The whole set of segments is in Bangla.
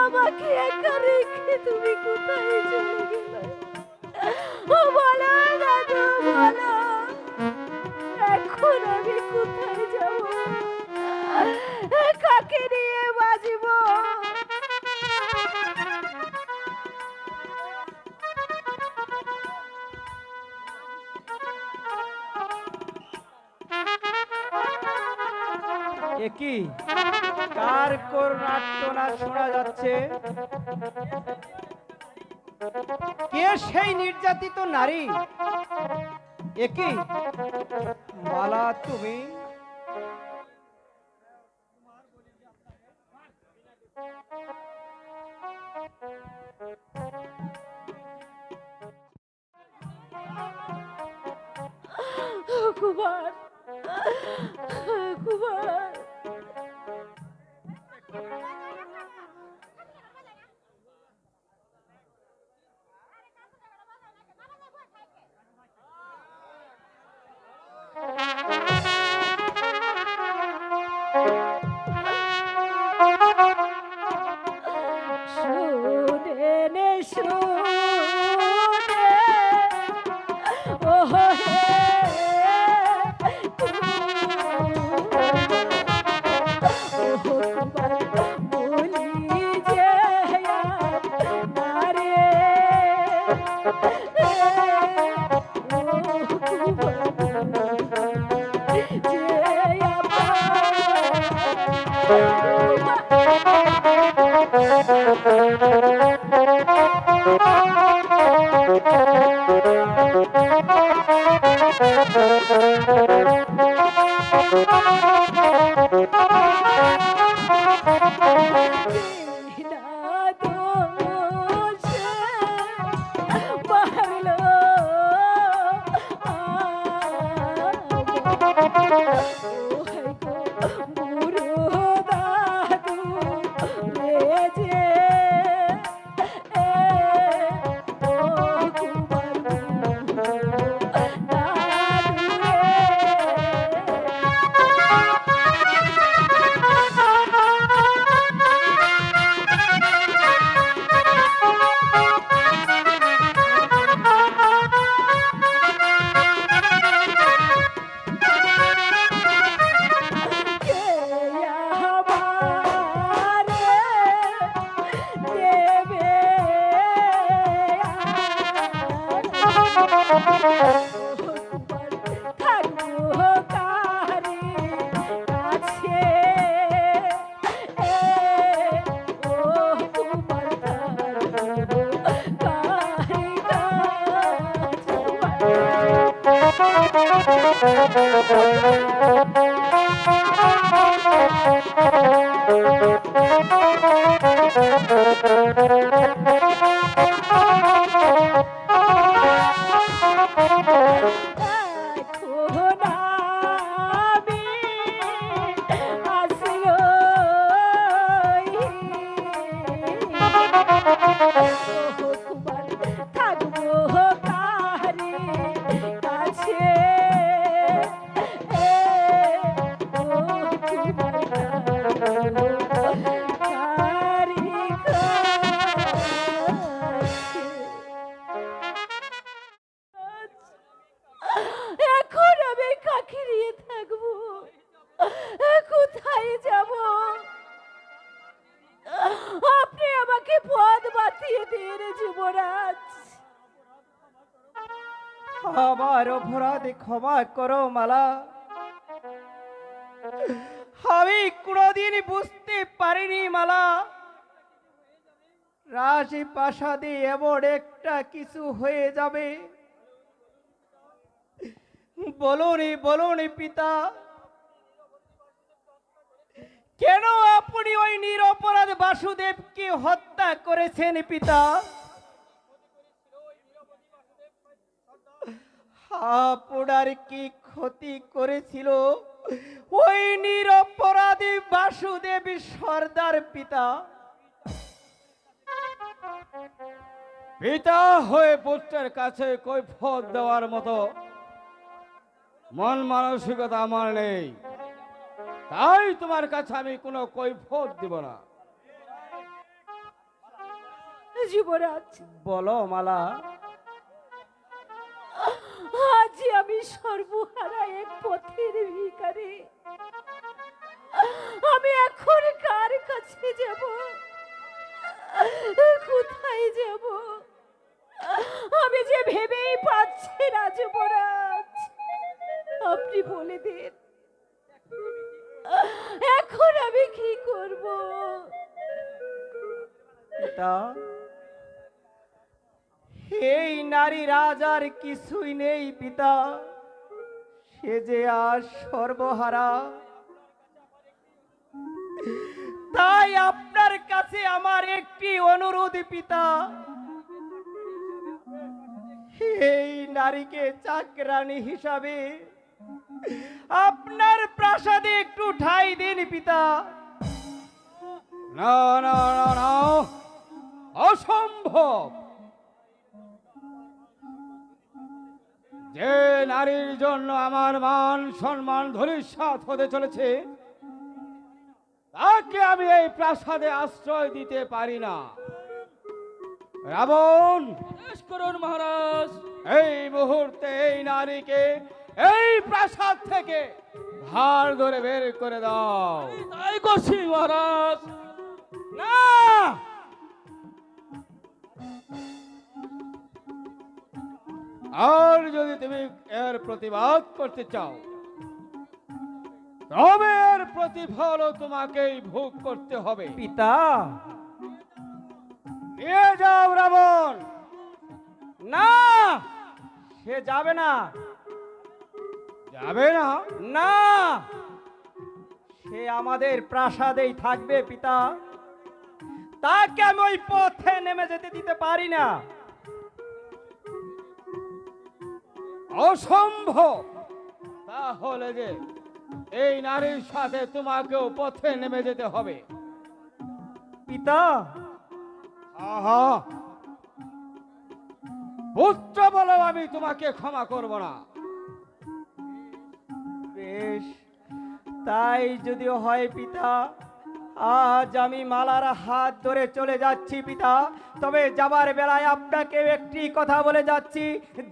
আমাকে একা রেখে তুমি কোথায় চলে গেলে? ও বলো দাদু, বলো এখন আমি কোথায় যাব? কাকে নিয়ে বাঁচব? একই কার করুণার্তনা শোনা যাচ্ছে? কে সেই নির্যাতিত নারী? একই মালা, তুমি? কুমার, কুমার, শুনে নে শুনে, ও হে কুমার, বলি যে নারে এখন আমি কাকে নিয়ে থাকবো? কোথায় যাব? আপনি আমাকে পথ বাতিয়ে দিন যুবরাজ। আমার অপরাধে ক্ষমা করো মালা। আমি কোনোদিন বুঝতে পারিনি মালা, রাজপ্রাসাদে এমন একটা কিছু হয়ে যাবে। বলুনি বলুনি পিতা, কেন আপনি ওই নিরপরাধ বাসুদেবকে হত্যা করেছেন পিতা? আপনার কি ক্ষতি করেছিল ওই নিরপরাধী বাসুদেব সর্দার পিতা? পিতা হয়ে পুত্রের কাছে কৈফিয়ত দেওয়ার মতো মন মানসিকতা আমার নেই, তাই তোমার কাছে আমি কোনো কৈফিয়ত দিব না। যুবরাজ, বলো মালা। আজ আমি সর্বহারা এক পথের ভিখারি। আমি এখন কার কাছে যাব, কোথায় যাব, আমি যে ভেবেই পাচ্ছি না যুবরাজ। আপনি বলে দিন, এখন আমি কি করব? পিতা, এই নারী রাজার কিছুই নেই পিতা, সে যে আজ সর্বহারা। তাই আপনার কাছে আমার একটি অনুরোধ পিতা, এই নারীকে চাকরানী হিসাবে আপনার প্রাসাদে একটু ঠাঁই দিন পিতা। না না না না, অসম্ভব। যে নারীর জন্য আমার মান সম্মান ধূলিসাৎ হতে চলেছে, তাকে আমি এই প্রাসাদে আশ্রয় দিতে পারি না। রাবণ, আদেশ করুন মহারাজ। এই মুহূর্তে এই নারীকে এই প্রাসাদ থেকে ঘাড় ধরে বের করে দাও। তাই করছি মহারাজ। না, আর যদি তুমি এর প্রতিবাদ করতে চাও, তবে এর প্রতিফলও তোমাকেই ভোগ করতে হবে। পিতা, নিয়ে যাও রাবণ। না, সে যাবে না। যাবে না? না, সে আমাদের প্রাসাদেই থাকবে পিতা। তাকে আমি ওই পথে নেমে যেতে দিতে পারি না। অসম্ভব। তাহলে যে এই নারীর সাথে তোমাকেও পথে নেমে যেতে হবে। পিতা, আহা, পুত্র বলেও আমি তোমাকে ক্ষমা করব না। বেশ, তাই যদিও হয় পিতা, আজ আমি মালার হাত ধরে চলে যাচ্ছি পিতা। তবে যাবার বেলায় আপনাকে একটি কথা বলে যাচ্ছি,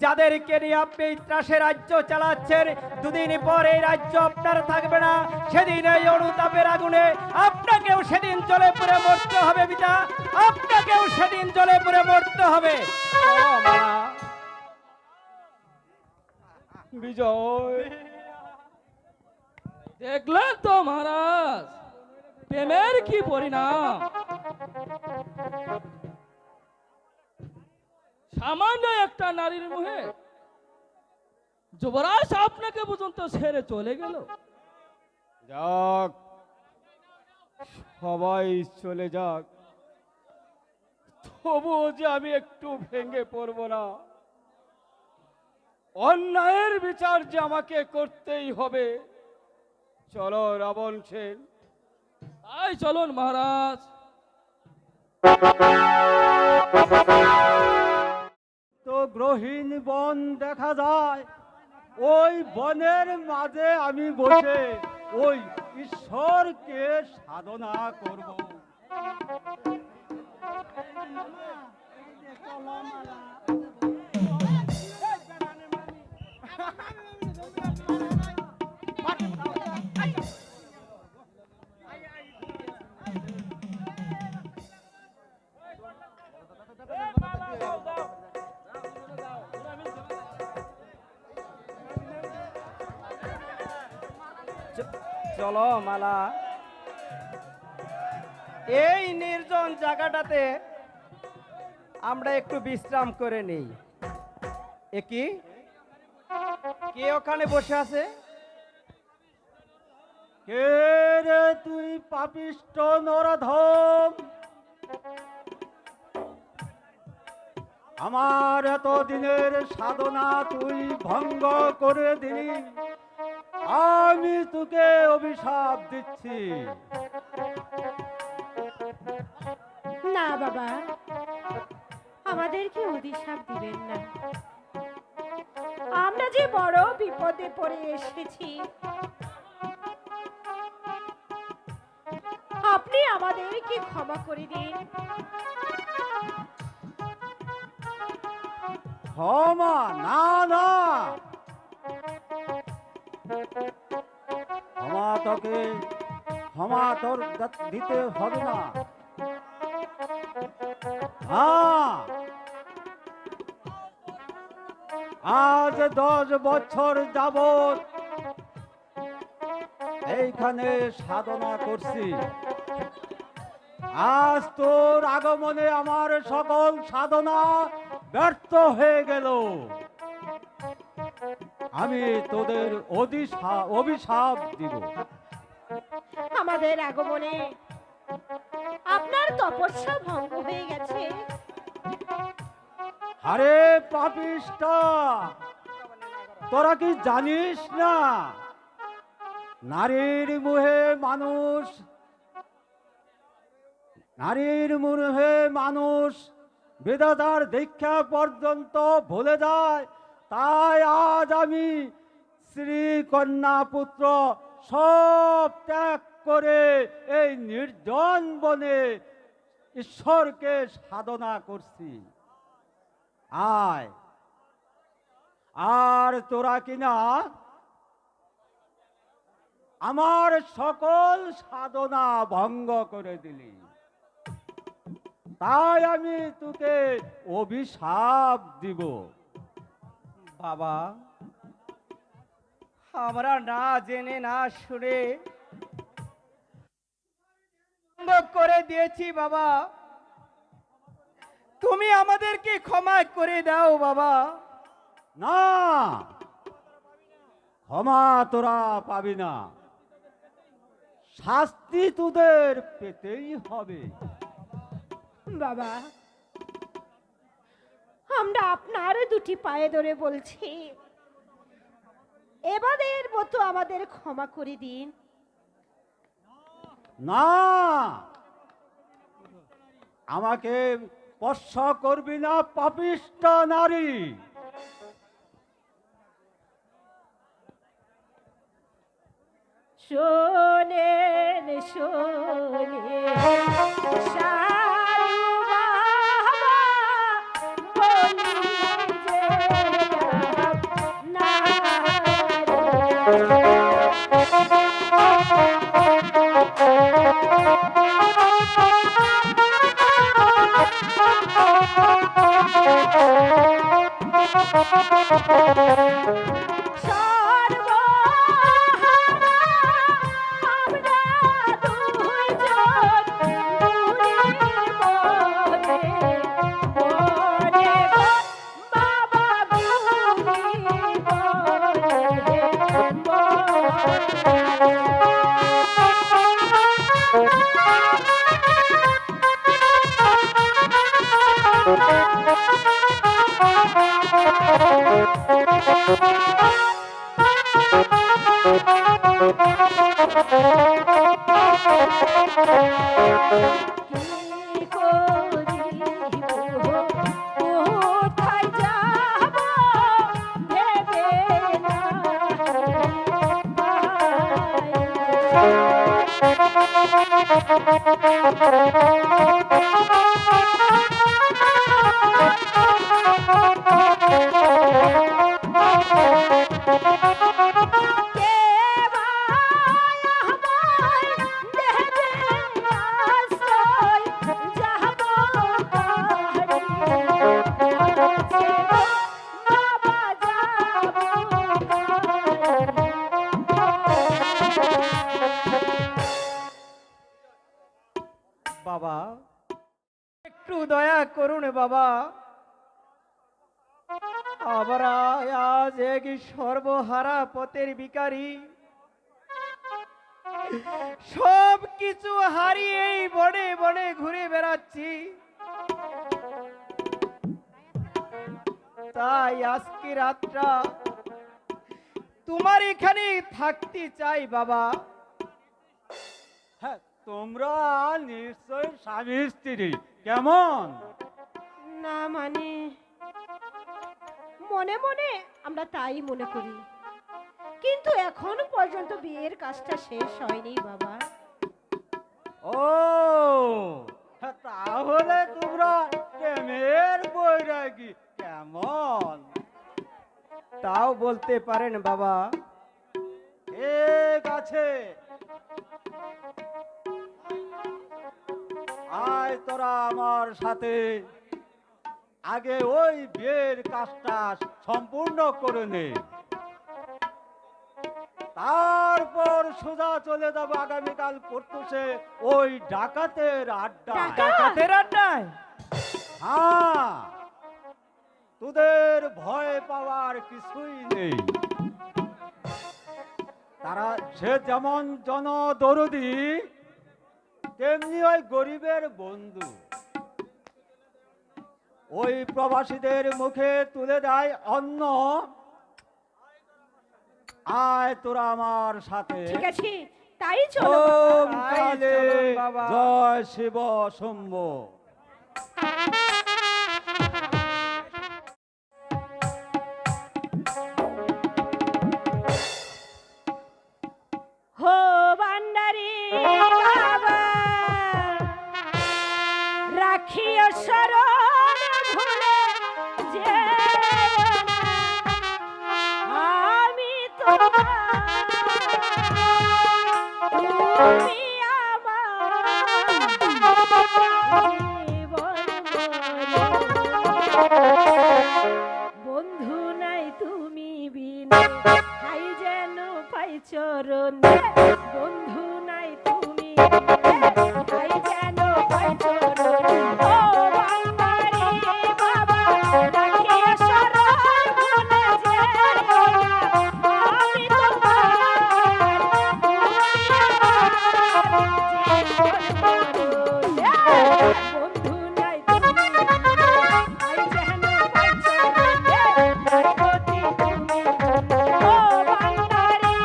যাদেরকে নিয়ে আপনি এই ত্রাসের রাজ্য চালাচ্ছেন, দুদিন পর এই রাজ্য আপনার থাকবে না। সেদিন এই অনুতাপের আগুনে আপনাকেও সেদিন জ্বলে পুড়ে মরতে হবে পিতা, আপনাকেও সেদিন জ্বলে পুড়ে মরতে হবে। ও মালা। বিজয়, দেখলেন তো মহারাজ, প্রেমের কি পরিণাম। সামান্য একটা নারীর মুহে যুবরাজ আপনাকে পর্যন্ত ছেড়ে চলে গেল। যাক, সবাই চলে যাক, তবুও যে আমি একটু ভেঙে পড়ব না। অন্যায়ের বিচার যে আমাকে করতেই হবে। চলো রাবণ সেন। তাই চলুন মহারাজ। তো গ্রহীণ বন দেখা যায়, ওই বনের মাঝে আমি বসে ওই ঈশ্বরকে সাধনা করব। চলো মালা, এই নির্জন জায়গাটাতে আমরা একটু বিশ্রাম করে নেই। কি কে ওখানে বসে আছে? কে রে তুই পাপিষ্ট নরধম? আমার এত দিনের সাধনা তুই ভঙ্গ করে দিলি, আমি তোকে অভিশাপ দিচ্ছি। না বাবা, আমাদেরকে অভিশাপ দিবেন না। আমরা যে বড় বিপদে পড়ে এসেছি, আপনি আমাদেরকে ক্ষমা করে দিন। ক্ষমা না না, ক্ষমা তোর দিতে হবে না। হ্যাঁ, আজ 10 বছর যাবত এইখানে সাধনা করছি। আজ তোর আগমনে আমার সকল সাধনা ব্যর্থ হয়ে গেল। আমি তোদের অভিশাপ দিব। আমাদের আগমনে আপনার তপস্যা ভঙ্গ হয়ে গেছে। আরে পাপিষ্টা, তোরা কি জানিস না নারীর মুহে মানুষ বিধাতার দীক্ষা পর্যন্ত ভুলে যায়। তাই আজ আমি শ্রী কন্যা পুত্র সব ত্যাগ করে এই নির্জন বনে ঈশ্বরকে সাধনা করছি। আয়, আর তোরা কিনা আমার সকল সাধনা ভঙ্গ করে দিলি, তাই আমি তোকে অভিশাপ দিব। বাবা, আমরা না জেনে না শুনে ভঙ্গ করে দিয়েছি বাবা, তুমি আমাদেরকে ক্ষমা করে দাও বাবা। না, ক্ষমা তোরা পাবি না, শাস্তি তোদের পেতেই হবে। বাবা, আমরা আপনার দুটি পায়ে ধরে বলছি, এবারের মতো আমাদের ক্ষমা করে দিন। না, আমাকে স্পর্শ করবি না পাপিষ্টা নারী। শোনেন শোনেন সারু বাবা, বলি যে বাবা, একটু দয়া করুন বাবা, আমরা আজ এক সর্বহারা পথের ভিখারি, সব কিছু হারিয়ে বনে বনে ঘুরে বেড়াচ্ছি। তাই আজকে রাতটা তোমার এখানে থাকতে চাই বাবা। হ্যাঁ, তোমরা নিশ্চয় স্বামী স্ত্রী, কেমন? না মানে মনে মনে আমরা তাই মনে করি, কিন্তু এখন পর্যন্ত বিয়ের কাজটা শেষ হয়নি বাবা। ও, তাহলে তোমরা প্রেমের বৈরাগী, কেমন? কেমন? তাও বলতে পারেন বাবা। ঠিক আছে, আয় তোরা আমার সাথে, আগে ওই বিয়ের কাজটা সম্পূর্ণ করে নে, তারপর সোজা চলে যাব আগামীকাল পড়তুসে ওই ডাকাতের আড্ডা। ডাকাতের আড্ডায়? হ্যাঁ, তোদের ভয় পাওয়ার কিছুই নেই। তারা সে যেমন জনদরদি তেমনি ওই গরিবের বন্ধু, ওই প্রবাসীদের মুখে তুলে দেয় অন্ন। আয় তোরা আমার সাথে। ঠিক আছে, তাই চলো ওম বাবা। তাই কালে চলুন বাবা। জয় শিব শম্ভু। হো ভান্ডারি বাবা, রাখিও শরণ ভুলে যেও না, আমি তোমার, তুমি আমার জীবন বন্ধু নাই তুমি বিনে, হাই যেন পাই চরণে, বন্ধু নাই তুমি বিনে, হাই যেন পাই চরণে। ও ভান্ডারি বাবা, রাখিও শরণ ভুলে যেও না, আমি তোমার, তুমি আমার জীবন বন্ধু নাই তুমি বিনে, হাই যেন পাই চরণে, গতি তুমি ও ভান্ডারি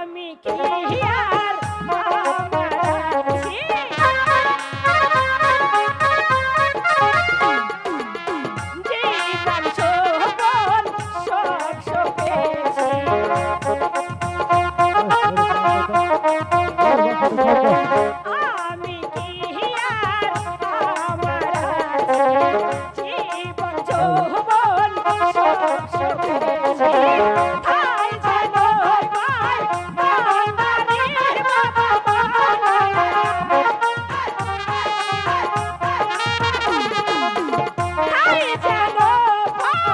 আমি কি আর আমার আছি, জীবন যৌবন সব সপেছি, আমি কি আর আমার আছি, জীবন যৌবন সব সপেছি, তাই যেন পাই ভান্ডারি বাবা, তাই যেন পাই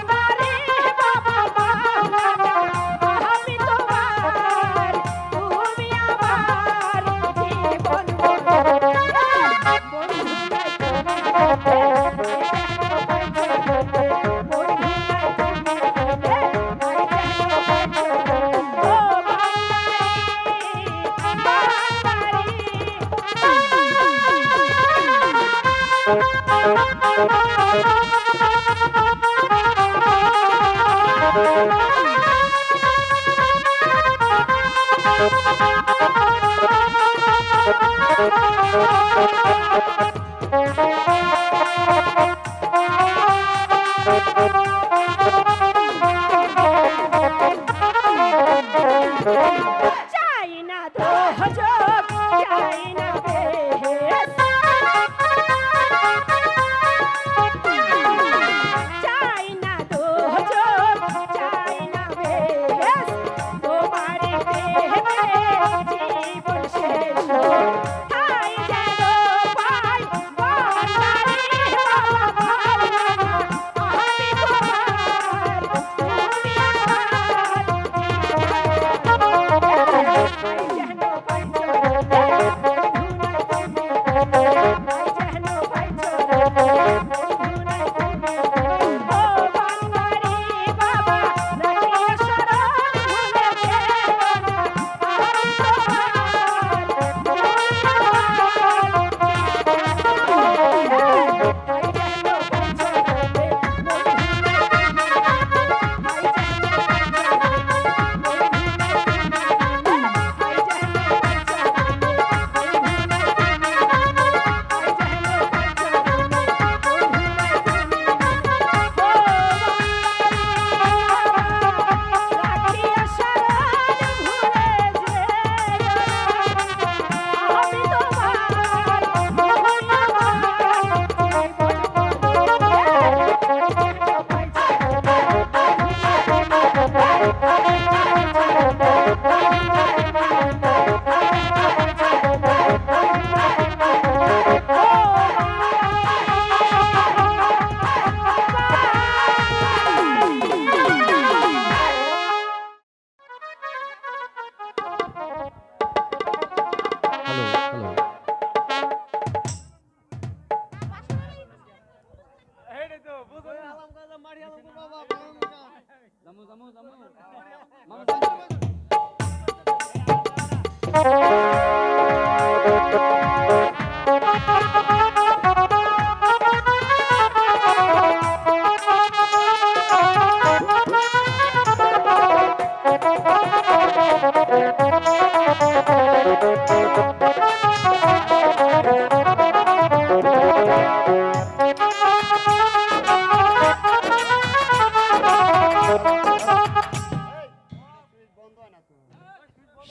ভান্ডারি বাবা, আমি তোমার, তুমি আমার জীবন বন্ধু নাই তুমি বন্ধু নাই তুমি ও চাই না দোজক, চাই না বেহেশ, চাই না দোজক, চাই না বেহেশ, তোমারই প্রেমে জীবন শেষ, তাই যেন পাই ভান্ডারি বাবা, আমি তোমার, তুমি আমার জীবন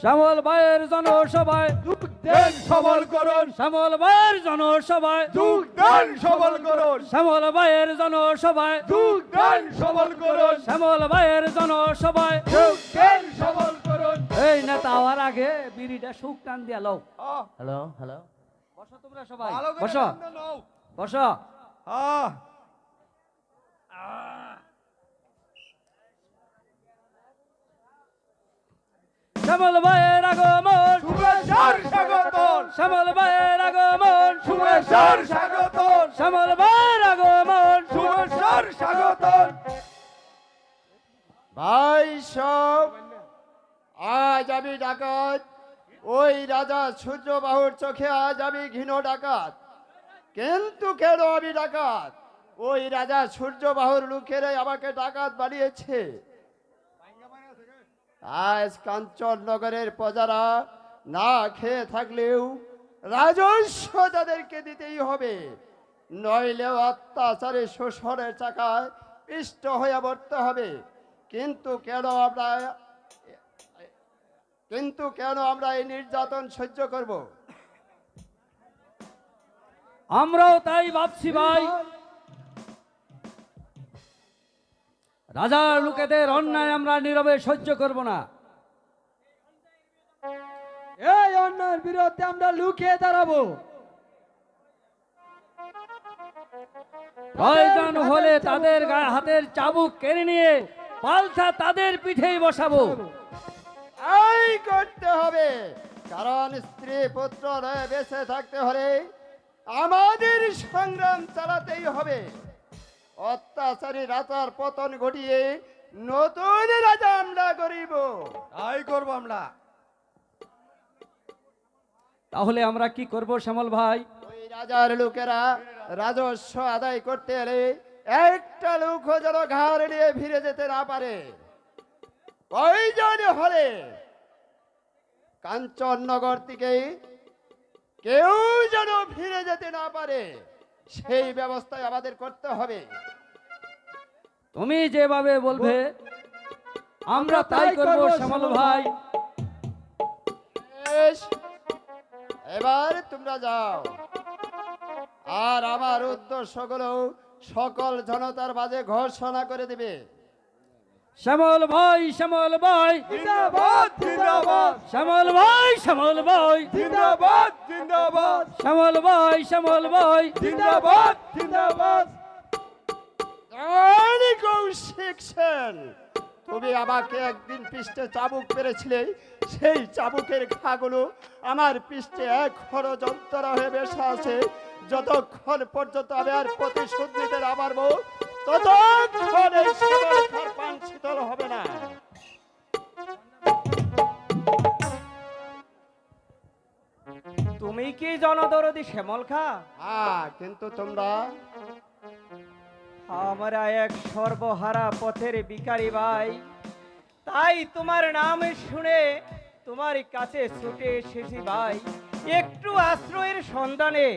শ্যামল ভাইয়ের জনসভায় দেন সবল করুন, শ্যামল ভাইয়ের জনসভায় যুগ দেন সবল করুন, শ্যামল ভাইয়ের জনসভায় যুগ দেন সবল করুন, শ্যামল ভাইয়ের জনসভায় যুগ দেন সবল করুন। এই নেতা হওয়ার আগে বিড়িটা সুখ টান দিয়া লও। আহ, হ্যালো হ্যালো, বসো তোমরা সবাই, ভালো করে বসো টান দাও। বসো। আহ, শ্যামল ভাইয়ের আগমন, শুভেচ্ছার স্বাগতম, শ্যামল ভাইয়ের আগমন, শুভেচ্ছার স্বাগতম, শ্যামল ভাইয়ের আগমন। শুভেচ্ছার স্বাগতম। ভাই সব, আজ আমি ডাকাত, ওই রাজা সূর্যবাহুর চোখে আজ আমি ঘৃণ ডাকাত। কিন্তু কেন আমি ডাকাত? ওই রাজা সূর্যবাহুর লোকেরাই আমাকে ডাকাত বানিয়েছে। আজ কাঞ্চননগরের প্রজারা না খেয়ে থাকলেও রাজস্ব তাদেরকে দিতেই হবে, নইলেও অত্যাচারে শোষণের চাকায় পিষ্ট হয়ে মরতে হবে। কিন্তু কেন আমরা এই নির্যাতন সহ্য করব? আমরাও তাই ভাবছি ভাই। রাজার লোকেদের অন্যায় আমরা নীরবে সহ্য করব না। এই অন্যায়ের বিরুদ্ধে আমরা লুকিয়ে দাঁড়াবো। প্রয়োজন হলে তাদের গায়ে হাতের চাবুক কেড়ে নিয়ে পাল্টা তাদের পিঠেই বসাবো। এই করতে হবে, কারণ স্ত্রী পুত্র রয়ে বেঁচে থাকতে হলে আমাদের সংগ্রাম চালাতেই হবে। অত্যাচারী রাজার পতন ঘটিয়ে নতুন রাজা আমরা গরিব। তাই করবো আমরা। তাহলে আমরা কি করব শ্যামল ভাই? ওই রাজার লোকেরা রাজস্ব আদায় করতে এলে একটা লোকও যেন ঘাড় নিয়ে ফিরে যেতে না পারে। প্রয়োজন হলে কাঞ্চননগর থেকে কেউ যেন ফিরে যেতে না পারে, সেই ব্যবস্থায় আমাদের করতে হবে। তুমি যেভাবে বলবে আমরা তাই করব শ্যামল ভাই। বেশ, এবার তোমরা যাও, আর আমার উদ্দেশ্যগুলো সকল জনতার মাঝে ঘোষণা করে দিবে। শ্যামল ভাই, শ্যামল ভাই, জিন্দাবাদ, জিন্দাবাদ, শ্যামল ভাই, শ্যামল ভাই, জিন্দাবাদ, জিন্দাবাদ, শ্যামল ভাই, শ্যামল ভাই। জিন্দাবাদ, জিন্দাবাদ। কৌশিক সেন, তুমি আমাকে একদিন পৃষ্ঠে চাবুক পেরেছিলে, সেই চাবুকের ঘাগুলো আমার পৃষ্ঠে এখনো যন্ত্রণা হয়ে বেসে আছে। যতক্ষণ পর্যন্ত আমি আর প্রতিশোধ নিতে না পারবো, ততক্ষণ এই শ্যামলখার পান শীতল হবে না। তুমি কি জনদরদি শ্যামলখা? হ্যাঁ, কিন্তু তোমরা আমরা এক সর্বহারা পথের ভিখারি ভাই, তাই তোমার নাম শুনে তোমার কাছে ছুটে এসেছি ভাই, একটু আশ্রয়ের সন্ধানে।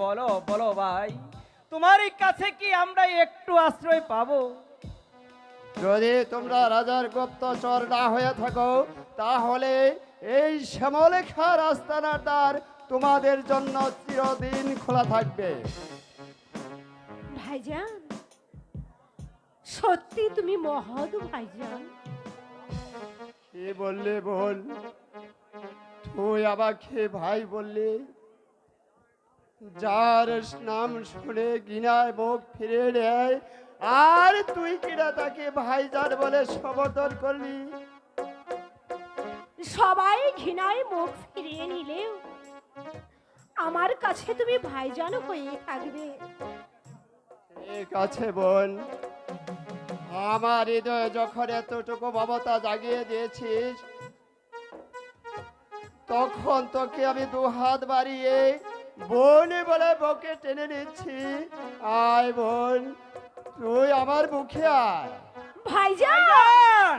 বলো বলো ভাই, তোমার কাছে কি আমরা একটু আশ্রয় পাবো? যদি তোমরা রাজার গুপ্তচর না হয়ে থাকো, তাহলে এই শ্যামলেখা রাস্তানার দ্বার তোমাদের জন্য চিরদিন খোলা থাকবে। ভাইজান, সত্যি তুমি মহৎ ভাইজান। কি বললে বল? তুই আমাকে ভাই বললি? যার নাম শুনে ঘৃণায় মুখ ফিরে নেয়, আর তুই কিনা তাকে ভাইজান বলে সম্বোধন করলি? সবাই ঘৃণায় মুখ ফিরিয়ে নিলেও আমার কাছে তুমি ভাইজান হয়ে থাকবে। ঠিক আছে বোন, আমার হৃদয়ে যখন এতটুকু মমতা জাগিয়ে দিয়েছিস, তখন তোকে আমি দু হাত বাড়িয়ে বোন বলে বকে টেনে নিচ্ছি। আয় বোন, তুই আমার বুকে আয়। ভাইজান,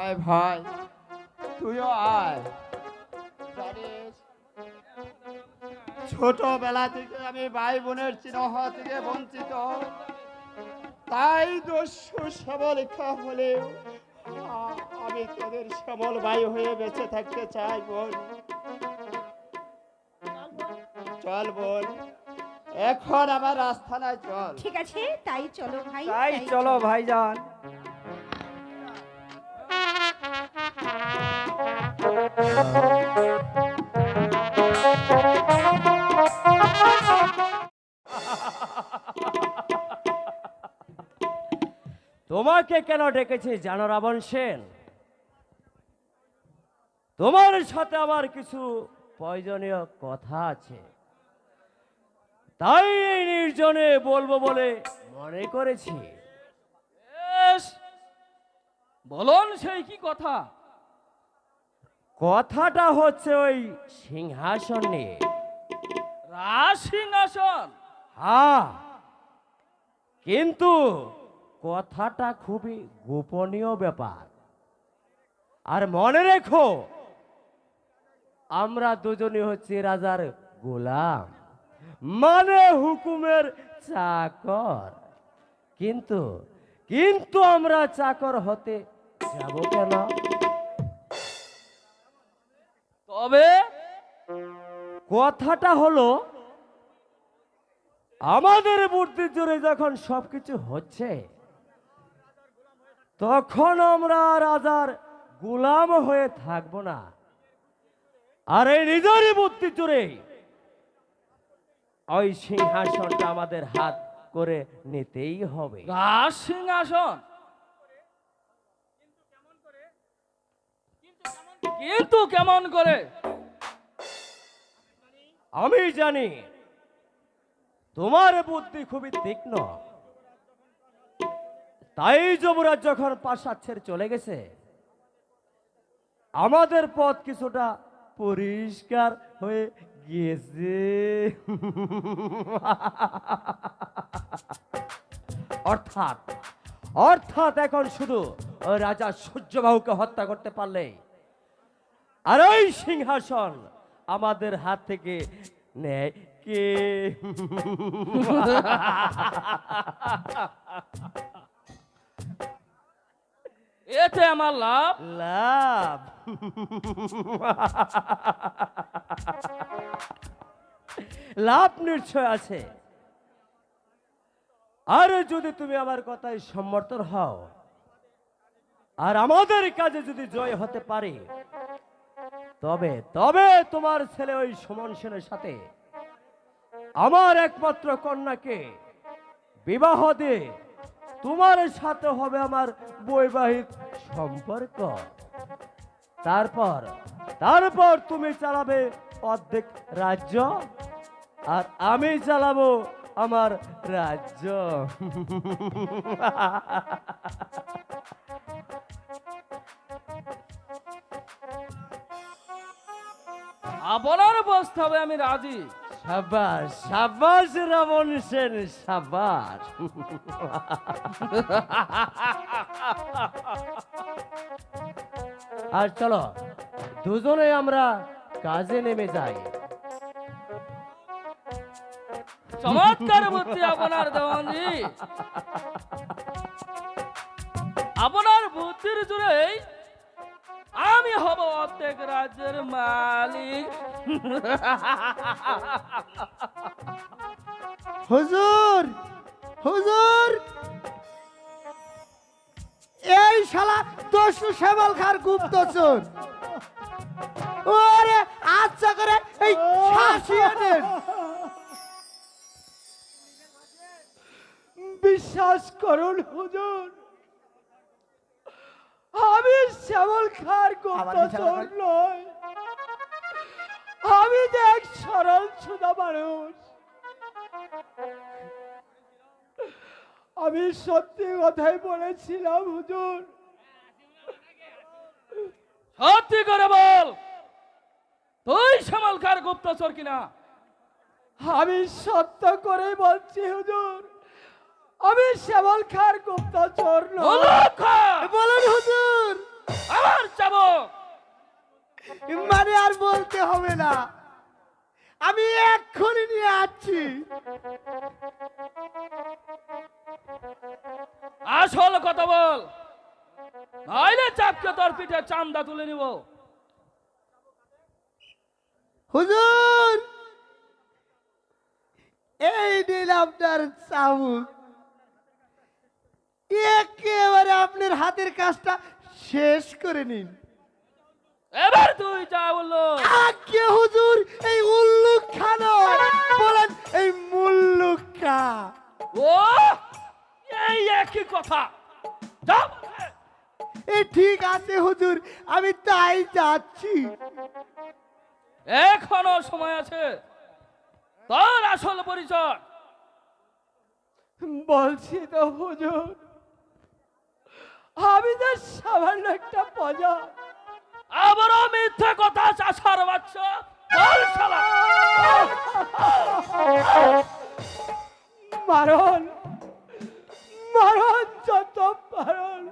আয় ভাই, তুইও আয়। জানিস, ছোটবেলা থেকে আমি ভাই বোনের চিহ্ন থেকে বঞ্চিত, তাই দস্যু সবল হলেও আমি তোদের সবল ভাই হয়ে বেঁচে থাকতে চাই বোন। চল বোন, এখন আমার আস্থানায় চল। ঠিক আছে, তাই চলো ভাই, তাই চলো ভাইজান। তোমাকে কেন ডেকেছি জানো রাবণ সেন? তোমার সাথে আমার কিছু প্রয়োজনীয় কথা আছে, তাই এই নির্জনে বলবো বলে মনে করেছি। বেশ, বলুন সেই কি কথা? কথাটা হচ্ছে ওই সিংহাসন নিয়ে। রাজ সিংহাসন? হ্যাঁ, কিন্তু কথাটা খুবই গোপনীয় ব্যাপার। আর মনে রেখো, আমরা দুজনই হচ্ছি রাজার গোলাম, মানে হুকুমের চাকর। কিন্তু কিন্তু আমরা চাকর হতে যাব কেন? তবে কথাটা হলো, আমাদের বুদ্ধির জোরে যখন সবকিছু হচ্ছে, তখন আমরা রাজার গোলাম হয়ে থাকব না, আর এই নিজেরই বুদ্ধির জোরে ওই সিংহাসনটা আমাদের হাত করে নিতেই হবে। রাজ সিংহাসন? কিন্তু কেমন করে? আমি জানি তোমার বুদ্ধি খুবই তীক্ষ্ণ, তাই যুবরাজ যখন প্রাসাদ ছেড়ে চলে গেছে, আমাদের পথ কিছুটা পরিষ্কার হয়ে গিয়েছে। অর্থাৎ অর্থাৎ এখন শুধু ওই রাজা সূর্যবাহুকে হত্যা করতে পারলে, আর ওই সিংহাসন আমাদের হাত থেকে নেয় কে? এতে আমার লাভ? লাভ? লাভ নিশ্চয় আছে। আর যদি তুমি আমার কথায় সমর্থন হও, আর আমাদের কাজে যদি জয় হতে পারে, তবে তবে তোমার ছেলে ওই সুমন সেনের সাথে আমার একমাত্র কন্যাকে বিবাহ দিয়ে তোমার সাথে হবে আমার বৈবাহিক সম্পর্ক। তারপর তারপর তুমি চালাবে অর্ধেক রাজ্য, আর আমি চালাবো আমার রাজ্য। আপনার প্রস্তাবে আমি রাজি। সাবাস সাবাস রাবণ সেন, সাবাস। আর চলো দুজনে আমরা কাজে নেমে যাই। চমৎকার বুদ্ধি আপনার দেওয়ানজি। আপনার বুদ্ধির জোরেই আমি হব অর্ধেক রাজ্যের মালিক। হুজুর, হুজুর, এই শালা দস্যু শ্যামল খার গুপ্তচর। ওরে আচ্ছা করে এই শাসিয়ে দেন। বিশ্বাস করুন হুজুর, আমি শ্যামল খার গুপ্তচর নয়, আমি তো এক সরল সুদা মানুষ। আমি সত্যি কথাই বলেছিলাম হুজুর। সত্যি করে বল, তুই শ্যামল খার গুপ্তচর কিনা? আমি সত্য করে বলছি হুজুর, আমি শ্যামল খার গুপ্তচর নই। অলক্ষা! বলুন হুজুর। আমার চাবক মানে আর বলতে হবে না, আমি এক্ষুনি নিয়ে আসছি। আসল কথা বল, নইলে চাপকে তোর পিঠে চান্দা তুলে নিব। হুজুর, এই দিন আপনার চাবুক, একেবারে আপনার হাতের কাজটা শেষ করে নিন। এবার তুই যা বললো। আজ্ঞে হুজুর, এই উল্লুক খানো বলেন, এই মুল্লুক খা। ও এই একই কথা। যা। এ ঠিক আছে হুজুর, আমি তাই যাচ্ছি। এখনো সময় আছে, তোর আসল পরিচয় বলছি তো হুজুর, আমি তো সামান্য একটা প্রজা। আবারও মিথ্যে কথা চাষার বাচ্চা। বল শালা। মারণ মারণ, যত মারণ।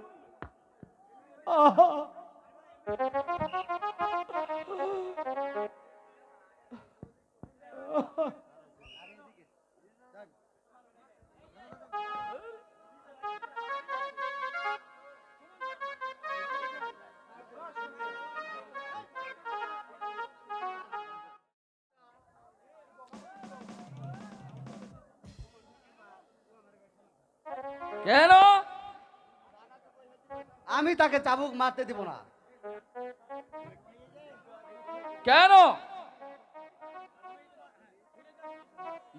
কেন? আমি তাকে চাবুক মারতে দিব না। কেন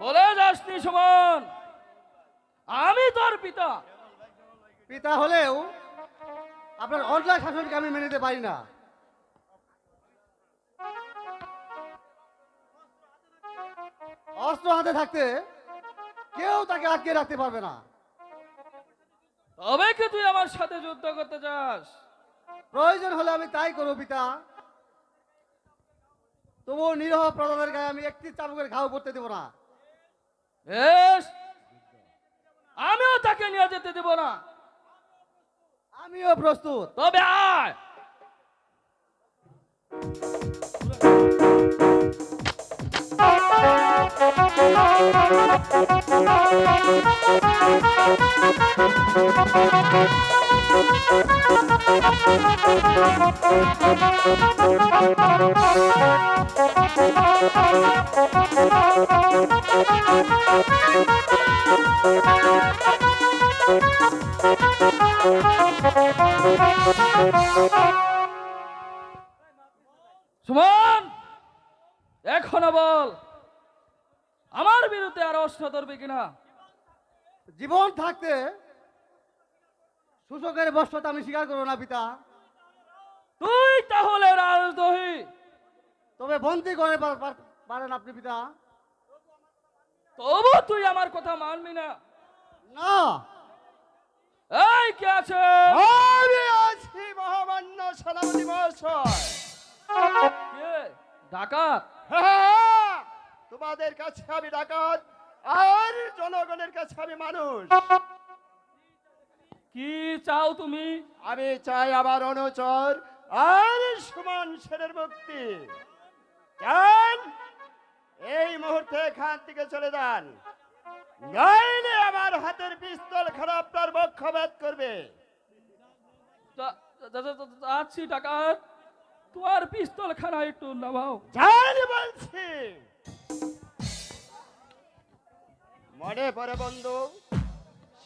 বলে যাসনি সুমন? আমি তোর পিতা। পিতা হলেও আপনার অন্যায় শাসনকে আমি মেনে নিতে পারি না। অস্ত্র হাতে থাকতে কেউ তাকে আটকে রাখতে পারবে না। তবে কি তুই আমার সাথে যুদ্ধ করতে চাস? প্রয়োজন হলে আমি তাই করবো পিতা, তবুও নিরহ প্রজাদের গায়ে আমি একটি চাবুকের ঘাও পড়তে দেব না। বেশ, আমিও তাকে নিয়ে যেতে দেব না। আমিও প্রস্তুত। তবে আয়। সুমন, এখনো বল, আমার বিরুদ্ধে আর অস্ত্র ধরবে কিনা? জীবন থাকতে শোষকের বস্ত্রতা আমি স্বীকার করবো না পিতা। তুই তাহলে রাজদ্রোহী। তবে বন্দি করে পারেন আপনি পিতা। তবু তুই আমার কথা মানবি না? না, এই কে আছে? আমি আছি মহামান্য সেনাপতি মহাশয়। কে? ডাকাত? হ্যাঁ, তোমাদের কাছে আমি ডাকাত, আর জনগণের কাছে আমি মানুষ। কি চাও তুমি? আমি চাই আমার অনুচর আর সুমন সেনের মুক্তি। যান, এই মুহূর্তে এখান থেকে চলে যান, নইলে আমার হাতের পিস্তল খারাপ আপনার বক্ষভেদ করবে। আছি ডাকাত, তোমার পিস্তল খানা একটু নামাও। যান বলছি। মনে পড়ে বন্ধু,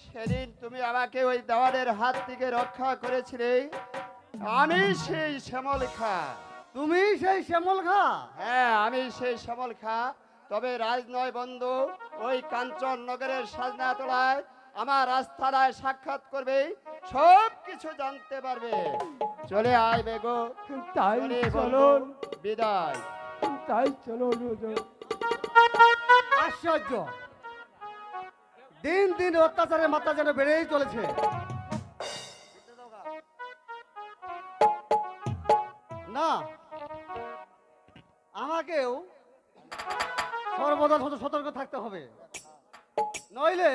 সেদিন তুমি আমাকে ওই দেওয়ালের হাত থেকে রক্ষা করেছিলে। আমি সেই শ্যামল খা। তুমি সেই শ্যামল খা? হ্যাঁ, আমি সেই শ্যামল খা। তবে রাজ নয় বন্ধু, ওই কাঞ্চন নগরের সাজনা তোলায় আমার আস্থানায় সাক্ষাৎ করবে, সব কিছু জানতে পারবে। চলে আয় বেগো, তাই চলে চলুন, বন্ধু, বিদায়। তাই চলুন হুজুর। আশ্চর্য, দিন দিন অত্যাচারের মাত্রা যেন বেড়েই চলেছে। না, আমাকেও সর্বদা সতর্ক থাকতে হবে, নইলে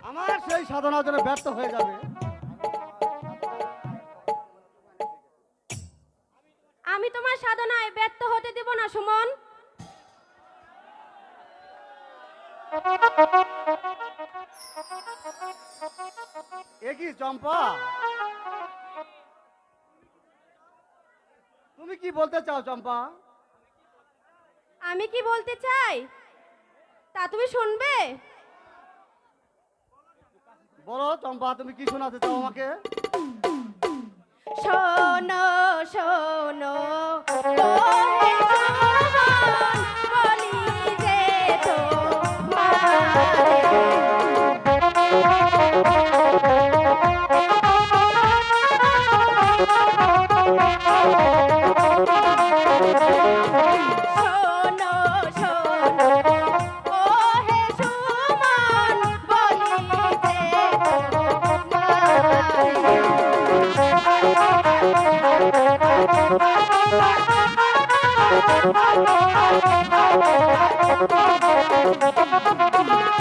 আমার সেই সাধনার জন্য ব্যর্থ হয়ে যাবে। আমি তোমার সাধনায় ব্যর্থ হতে দেব না সুমন। এ কি চম্পা, তুমি কি বলতে চাও চম্পা? আমি কি বলতে চাই তা তুমি শুনবে? বলো চম্পা, তুমি কি শোনাতে চাও আমাকে? শোনো শোনো ও হে সুমন, বলি যে শোনো শোনো ও হে সুমন, বলি যে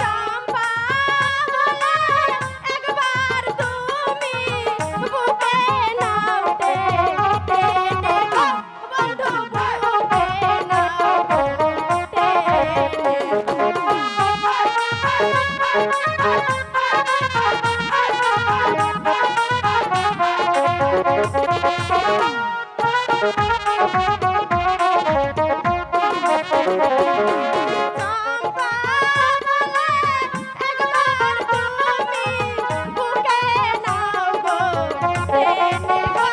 চম্পা বলে একবার তুমি বুকে নাও টেনে গো, বন্ধু বুকে নাও চম্পা বলে একবার তুমি বুকে নাও গো, টেনে গো,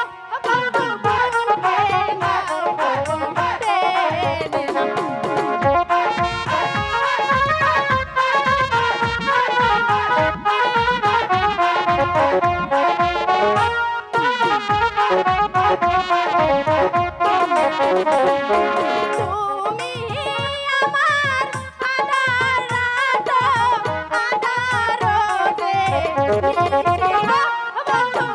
বন্ধু বুকে নাও গো, টেনে নাও। তুমি আমার আধার রাত, আধার রে নিশি গো, বন্ধু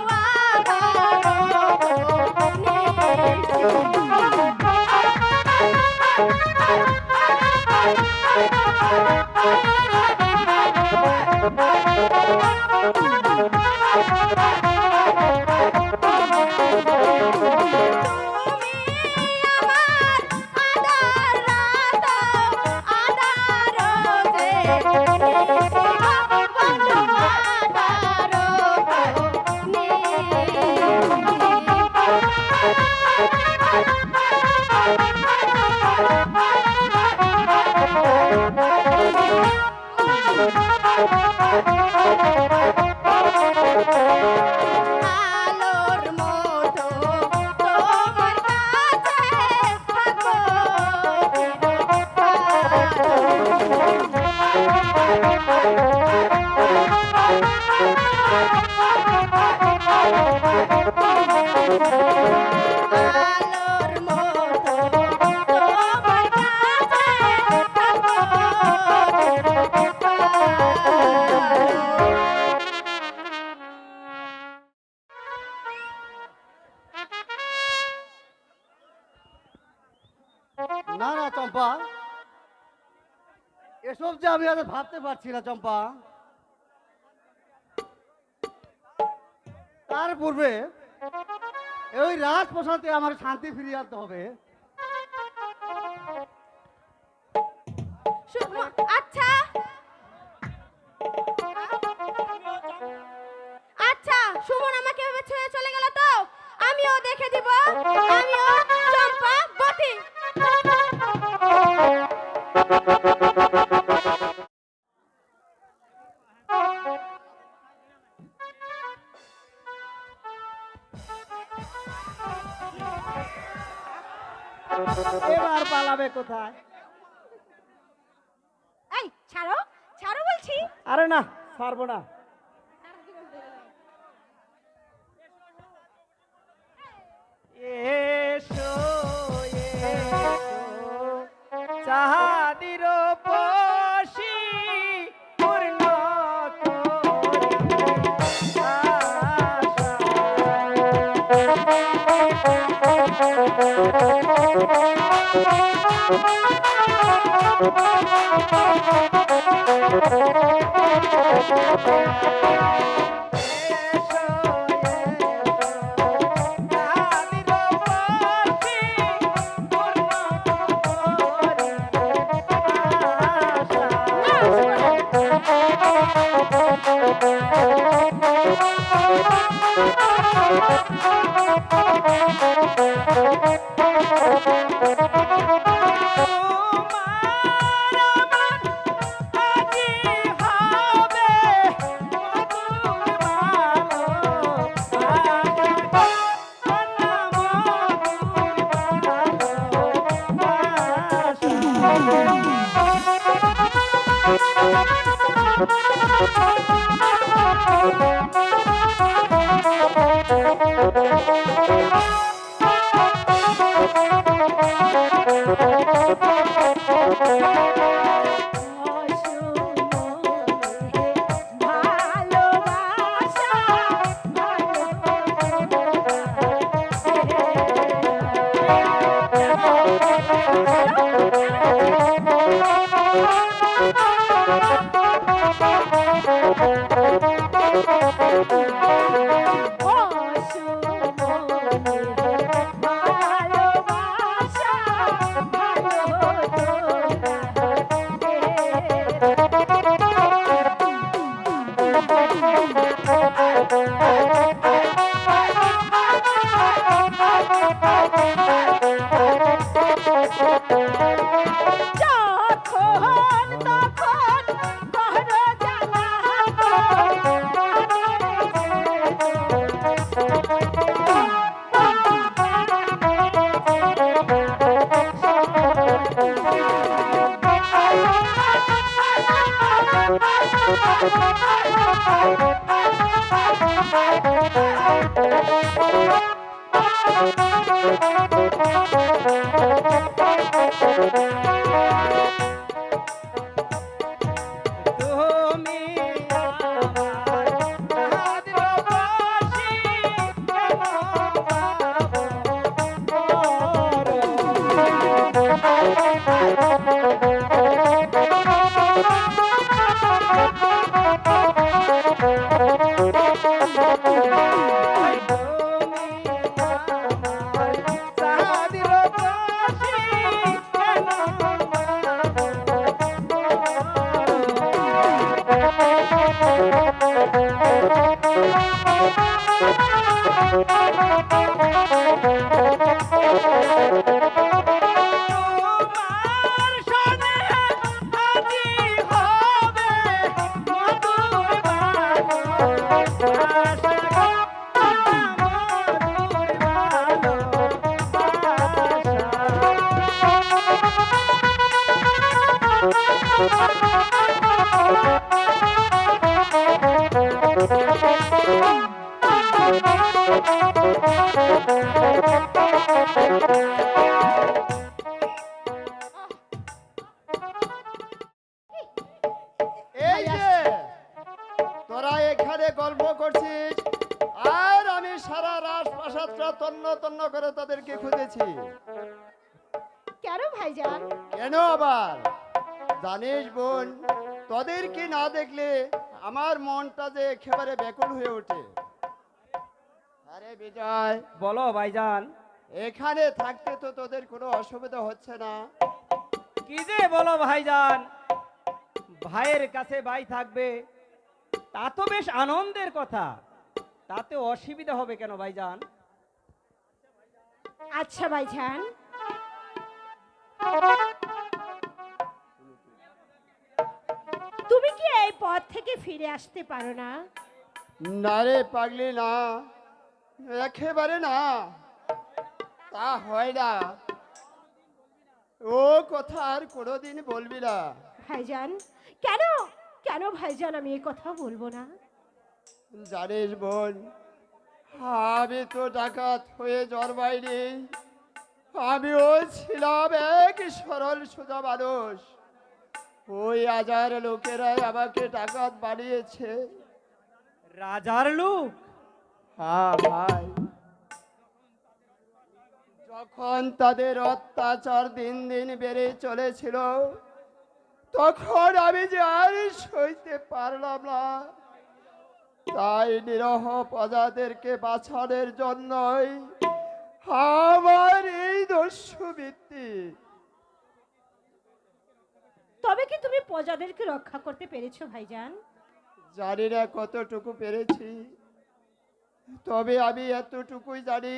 আলোর মতো তোমার কাছে থাকো আলোর মতো তোমার কাছে থাকো। না না চম্পা, এসব যে আমি আজ ভাবতে পারছি না চম্পা। তার পূর্বে ওই রাজপ্রসাদে আমার শান্তি ফিরিয়ে আনতে হবে। আচ্ছা আচ্ছা, সুমন আমাকে এভাবে ছেড়ে চলে গেল তো আমিও দেখে দিব, আমিও চম্পা বটি। এবার পালাবে কোথায়? এই ছাড়ো ছাড়ো বলছি। আরে না, পারবো না। এসো এসো চাহাদির পশি পূর্ণ করি আশা। এই যে তোরা এখানে গল্প করছিস আর আমি সারা রাজপ্রাসাদটা তন্ন তন্ন করে তাদেরকে খুঁজেছি। কেন ভাইজান? কেন আবার জানিস বোন, তোদেরকে না দেখলে আমার মনটা যে একেবারে ব্যাকুল হয়ে ওঠে। আরে বিজয়, বলো ভাইজান। এখানে থাকতে তো তোদের কোনো অসুবিধা হচ্ছে না? কি যে বলো ভাইজান, ভাইয়ের কাছে ভাই থাকবে তা তো বেশ আনন্দের কথা, তাতে অসুবিধা হবে কেন ভাইজান? আচ্ছা ভাইজান, তুমি কি এই পথ থেকে ফিরে আসতে পারো না? না রে পাগলি, না, একেবারে না, তা হয় না। ও কথা আর কোনোদিন বলবি না। ভাইজান, কেন কেন ভাইজান আমি এই কথা বলবো না? জানিস বোন, আমি তো ডাকাত হয়ে জন্মাইনি, আমিও ছিলাম এক সরল সোজা মানুষ। ওই হাজার লোকেরাই আমাকে ডাকাত বানিয়েছে। রাজার লোক? হ্যাঁ ভাই, যখন তাদের অত্যাচার দিন দিন বেড়ে চলেছিল, তখন আমি যে আর সইতে পারলাম না, তাই নিরহ প্রজাদেরকে বাঁচানোর জন্যই আমার এই দস্যুবৃত্তি। তবে কি তুমি প্রজাদেরকে রক্ষা করতে পেরেছো ভাইজান? জানি না কতটুকু পেরেছি, তবে আমি এতটুকুই জানি,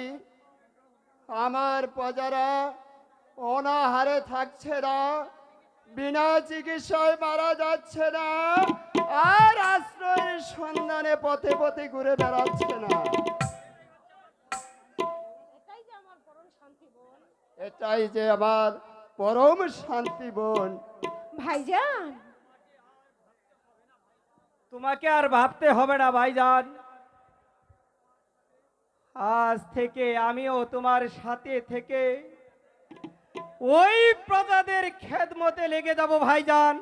আমার প্রজারা অনাহারে থাকছে না, বিনা চিকিৎসায় মারা যাচ্ছে না, আর আশ্রয়ের সন্ধানে পথে পথে ঘুরে বেড়াচ্ছে না। এটাই যে আমার পরম শান্তি বোন। ভাইজান, তোমাকে আর ভাবতে হবে না ভাইজান, আজ থেকে আমিও তোমার সাথে থেকে ওই প্রজাদের খেদমতে লেগে যাব ভাইজান।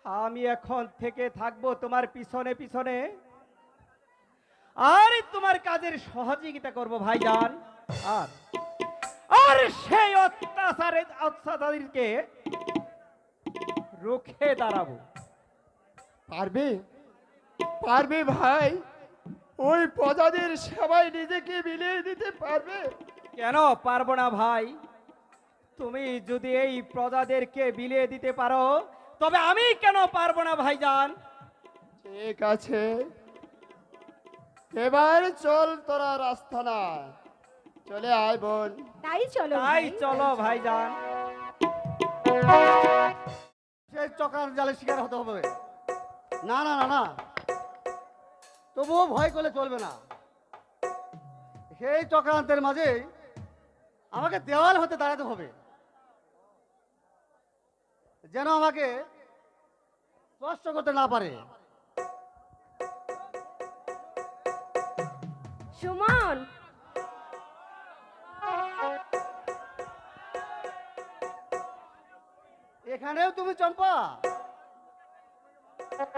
আমি এখন থেকে থাকবো তোমার পিছনে পিছনে, আর তোমার কাজের সহযোগিতা করব ভাইজান। আর আর সেই অত্যাচারীকে রুখে দাঁড়াবো। পারবে পারবে ভাই, ওই প্রজাদের সবাই নিজেকে বিলিয়ে দিতে পারবে? কেন পারবো না ভাই? তুমি যদি এই প্রজাদেরকে বিলিয়ে দিতে পারো, তবে আমি কেন পারবো না ভাইজান? ঠিক আছে, এবার চল, তোরা রাস্তা না, চলে আয় বোন। তাই চলো তাই ভাই। চলো ভাইজান। সেই চক্রান্ত জালের শিকার হতে হবে। না না না না, তবুও ভয় করলে চলবে না। সেই চক্রান্তের মাঝে আমাকে দেওয়াল হতে দাঁড়াতে হবে, যেন আমাকে স্পষ্ট করতে না পারে। সুমন, এখানেও তুমি চম্পা?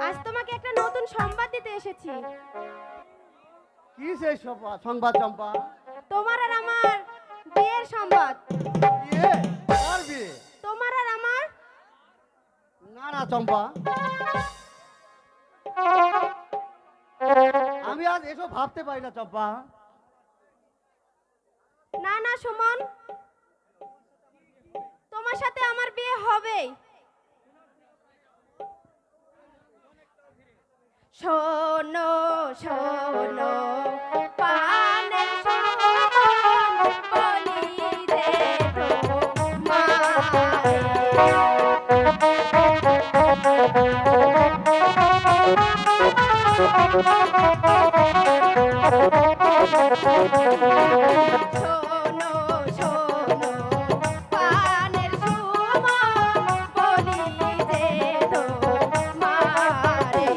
আজ তোমাকে একটা নতুন সংবাদ দিতে এসেছি। কি সেই সংবাদ চম্পা? তোমার আর আমার বিয়ের সংবাদ। বিয়ে? কার বিয়ে? তোমার আর আমার। না না চম্পা, আমি আজ এসব ভাবতে পারি না চম্পা। না না সুমন, তোমার সাথে আমার বিয়ে হবেই। শোনো শোনো পানের সুমন, বলি রে শোনো শোনো পানের সুমন, বলি রে মারে।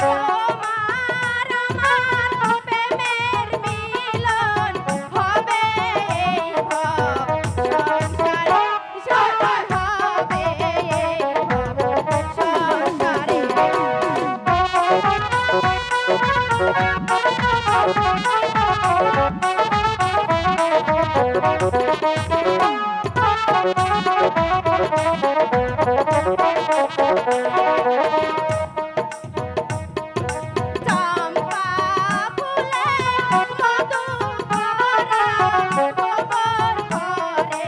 তোমার আমার প্রেমের মিলন হবে এই সংসারে, সবার হবে এই সংসারে। চম্পা ফুলে মধু ভরা গোবর ঘরে,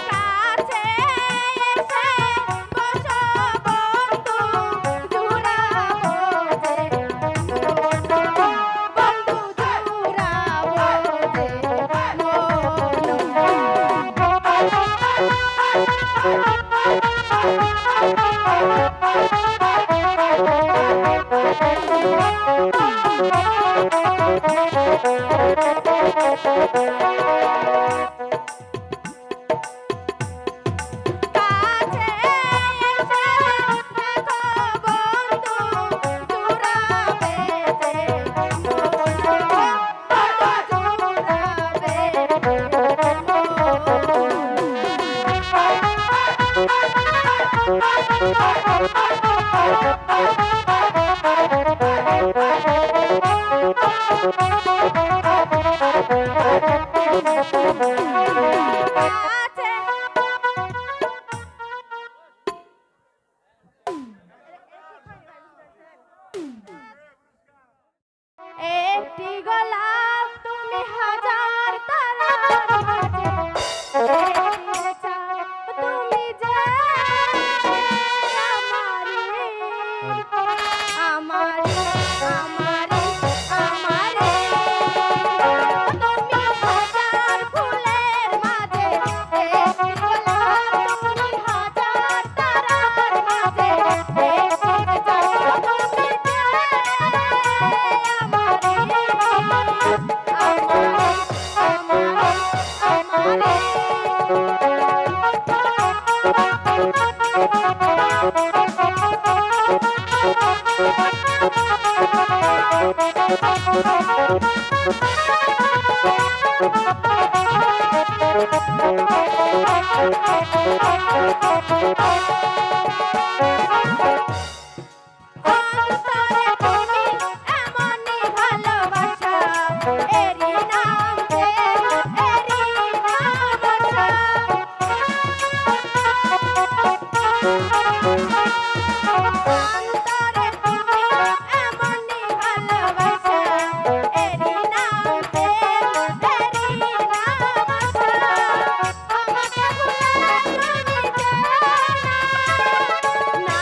কাছে কাছে এসে দেখো বন্ধু জুড়াবে যে একটি গোলাপ তুমি হাজার তারার মাঝে একটি চাঁদ তুমি যে আমারে আমারে আমারে তুমি হাজার ফুলের মাঝে একটি গোলাপ তুমি হাজার তারার মাঝে একটি চাঁদ তুমি যে অন্তরে তুমি এমনই ভালোবাসা এরি নাম প্রেম এরি নাম আশা অন্তরে তুমি এমনই ভালোবাসা এরি নাম প্রেম এরি নাম আশা আমাকে ভুলে তুমি যেও না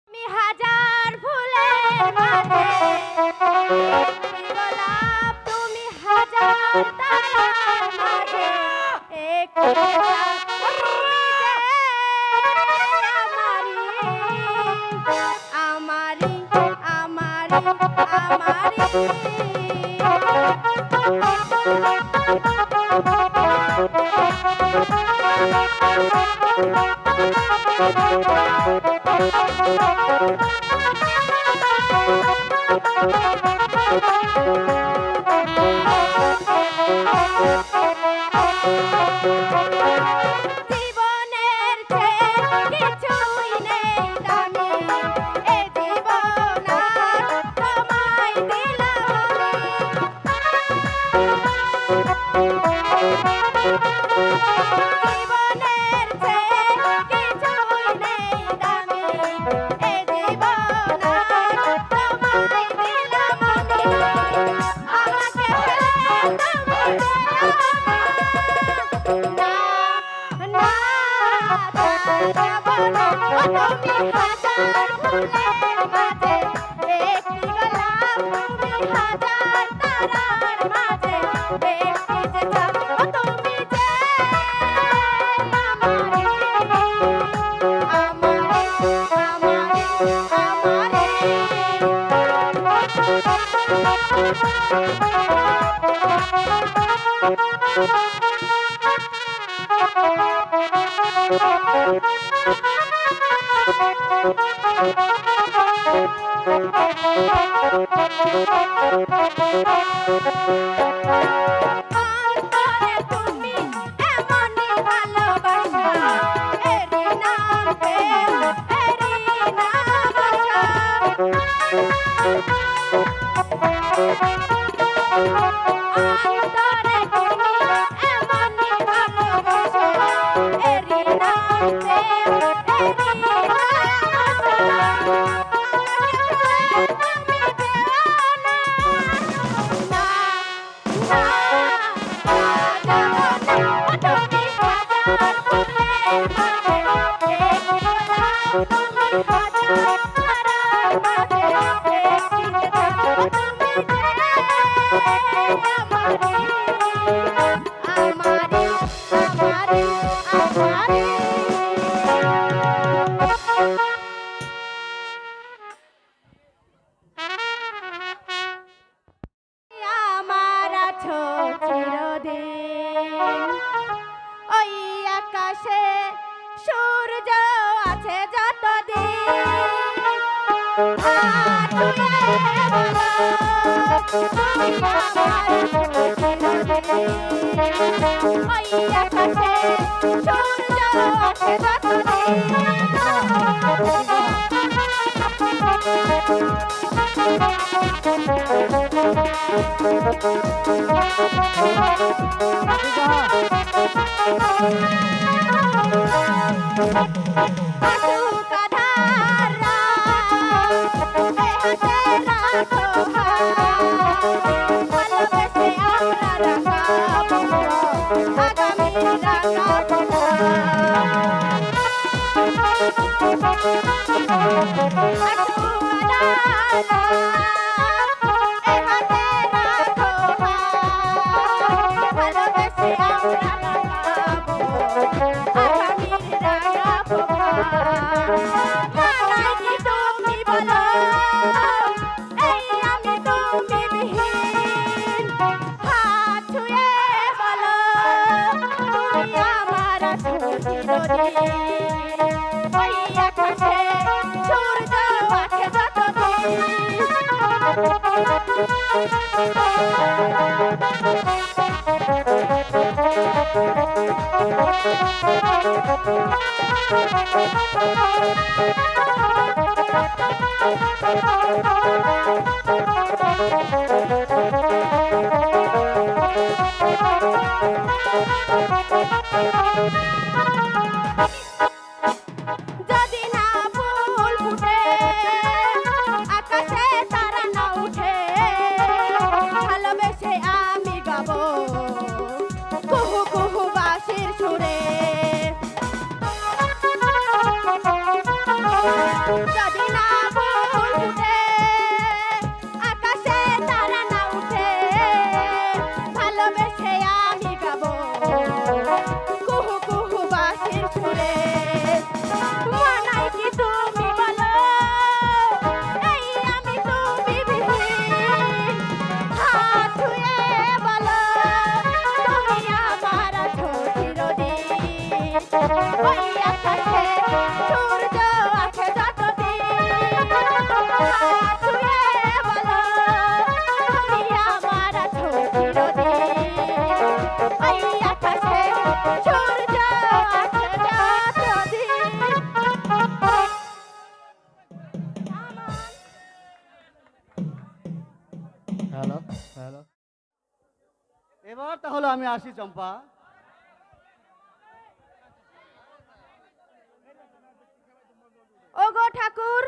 তুমি হাজার ফুলের মাঝে একটি গোলাপ তুমি হাজার তারার মাঝে একটি চাঁদ তুমি যে আমারি আমারি আমারি জীবনের চেয়ে কিছুই নেই দামি এ জীবন আর তোমায় দিলাম জীবনের চেয়ে কিছুই নেই দামি এ জীবন আর তোমায় দিলাম আমাকে ফেলে তুমি যেও না না যাব না তুমি হাজার ফুলের মাঝে একটি গোলাপ তুমি হাজার তারার মাঝে একটি যে চাঁদ তুমি যে আমারে আমারে অন্তরে তুমি এমনই ভালোবাসা এরি নাম প্রেম এরি নাম আশা অন্তরে তুমি এমনই ভালোবাসা এরি নাম প্রেম এরি নাম আশা তুমি আমারে আমারে আমারে আমার আছো চিরদিন ওই আকাশে সূর্য আছে যতদিন ওই আকাশে সূর্য আছে যদি না ফুল ফুটে আকাশে তারা না উঠে ভালোবেসে আমি গাবো কুহু কুহু বাঁশির সুরে যদি না ফুল ফুটে আকাশে তারা না উঠে ভালোবেসে আমি গাবো কুহু কুহু বাঁশির সুরে মানাই কি তুমি বলো এই আমি তুমি বিহীন হাত ছুঁয়ে বলো তুমি আমার আছো চিরদিন ওই আকাশে সূর্য আছে যতদিন হাত ছুঁয়ে বলো তুমি আমার আছো চিরদিন ওই আকাশে সূর্য আছে যতদিন হ্যালো হ্যালো এবার তাহলে আমি আসি চম্পা। ওগো ঠাকুর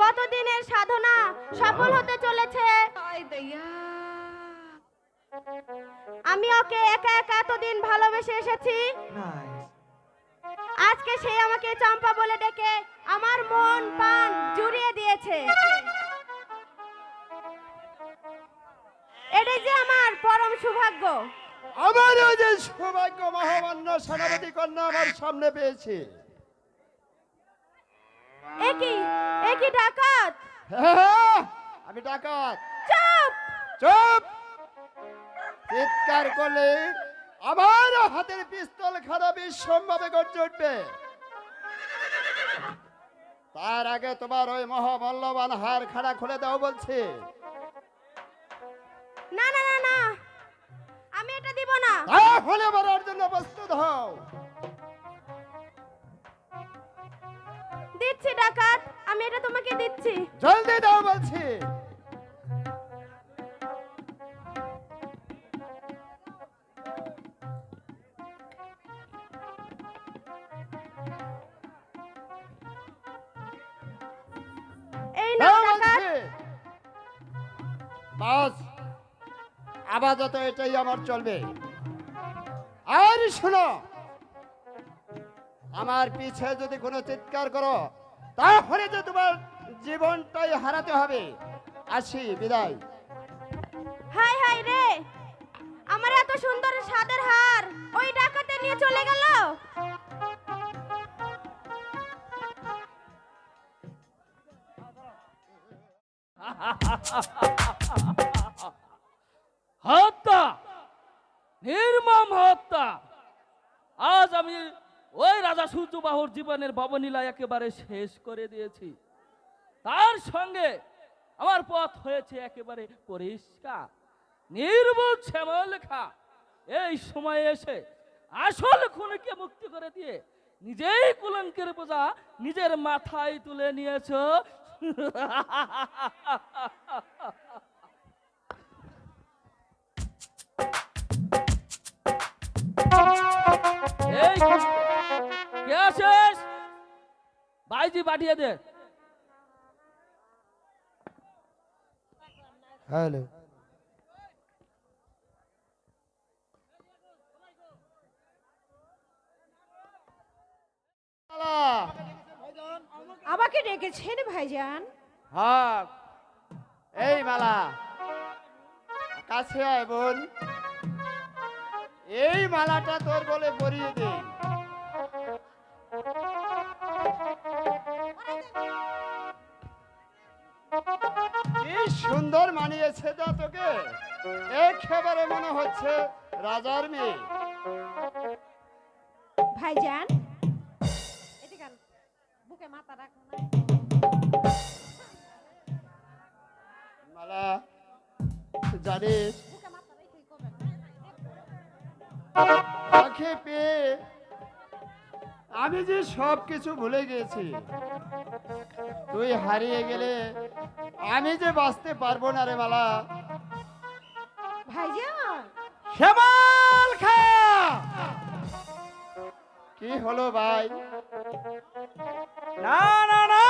কতদিনের সাধনা সফল হতে চলেছে। আমি ওকে একা একা এতদিন ভালোবেসে এসেছি, আজকে সে আমাকে চম্পা বলে ডেকে আমার মন প্রাণ জুড়িয়ে দিয়েছে। এটাই যে আমার পরম সৌভাগ্য। আমারও যে সৌভাগ্য মহামান্য সেনাপতি কন্যা আমার সামনে পেয়েছে। একই ডাকাত। হ্যাঁ, আমি ডাকাত। চুপ! চুপ! চিৎকার করলে আমার হাতের পিস্তল খানা বিশ্বভাবে গর্জে উঠবে। তার আগে তোমার ওই মহামূল্যবান হার খাড়া খুলে দাও বলছি। না না না না, আমি এটা দিব না। তাহলে মরার জন্য প্রস্তুত হও। দিচ্ছি ডাকাত, আমি এটা তোমাকে দিচ্ছি। জলদি দাও বলছি। এই নাও দাও ডাকাত। বলছি। বাস আপাতত এটাই আমার চলবে। আর শোনো, আমার পিছে যদি কোনো চিৎকার করো তাহলে যে তোমার জীবনটাই হারাতে হবে। আসি, বিদায়। হাই হাই রে, আমার এত সুন্দর সাদের হার ওই ডাকাতে নিয়ে চলে গেল। হত্যা, নির্মম হত্যা। আজ আমি ওই রাজা সূর্যবাহুর জীবনের ভবনীলা একেবারে শেষ করে দিয়েছি। তার সঙ্গে আমার পথ হয়েছে একেবারে পরিষ্কার। নির্বোধ শ্যামলেখা এই সময়ে এসে আসল খুনিকে মুক্তি করে দিয়ে নিজেই কুলঙ্কের বোঝা নিজের মাথায় তুলে নিয়েছ। এই কে আছিস? বাইজি পাঠিয়ে দে। হ্যালো, আমাকে ডেকেছেন ভাইজান? হ্যাঁ, এই মালা, কাছে আয় বোন। এই মালাটা তোর বলে পরিয়ে দে। কি সুন্দর মানিয়েছে যা তোকে, একেবারে মনে হচ্ছে রাজার মেয়ে। ভাইজান এদিকে আন, বুকে মাথা রাখো না। মালা, জানিস বুকে মাথা রেখে কবে তাকে পেয়ে আমি যে সব কিছু ভুলে গেছি। তুই হারিয়ে গেলে আমি যে বাঁচতে পারবো না রে মালা। ভাইজান? শ্যামল খা, কি হলো ভাই? না না না,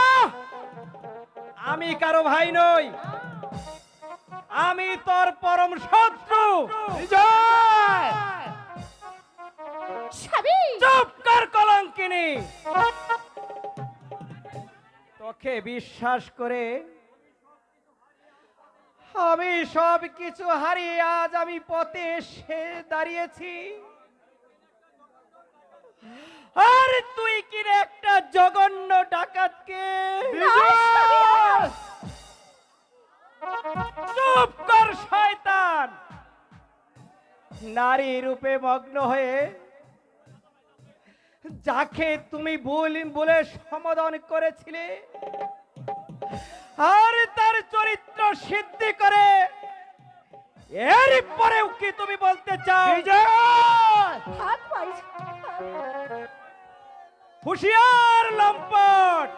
আমি কারো ভাই নই, আমি তোর পরম শত্রু। বিজয়! স্বামী চুপ কর কলঙ্কিনী। তোকে বিশ্বাস করে আমি সব কিছু হারিয়ে আজ আমি পথে এসে দাঁড়িয়েছি, আর তুই কিনে একটা জঘন্য ডাকাতকে। চুপ কর শয়তান। নারী রূপে মগ্ন হয়ে যাকে তুমি ভুল বলে সম্বোধন করেছিলে, আর তার চরিত্র সিদ্ধি করে এর পরেও কি তুমি বলতে চাও? থাক ভাই, হুঁশিয়ার লম্পট।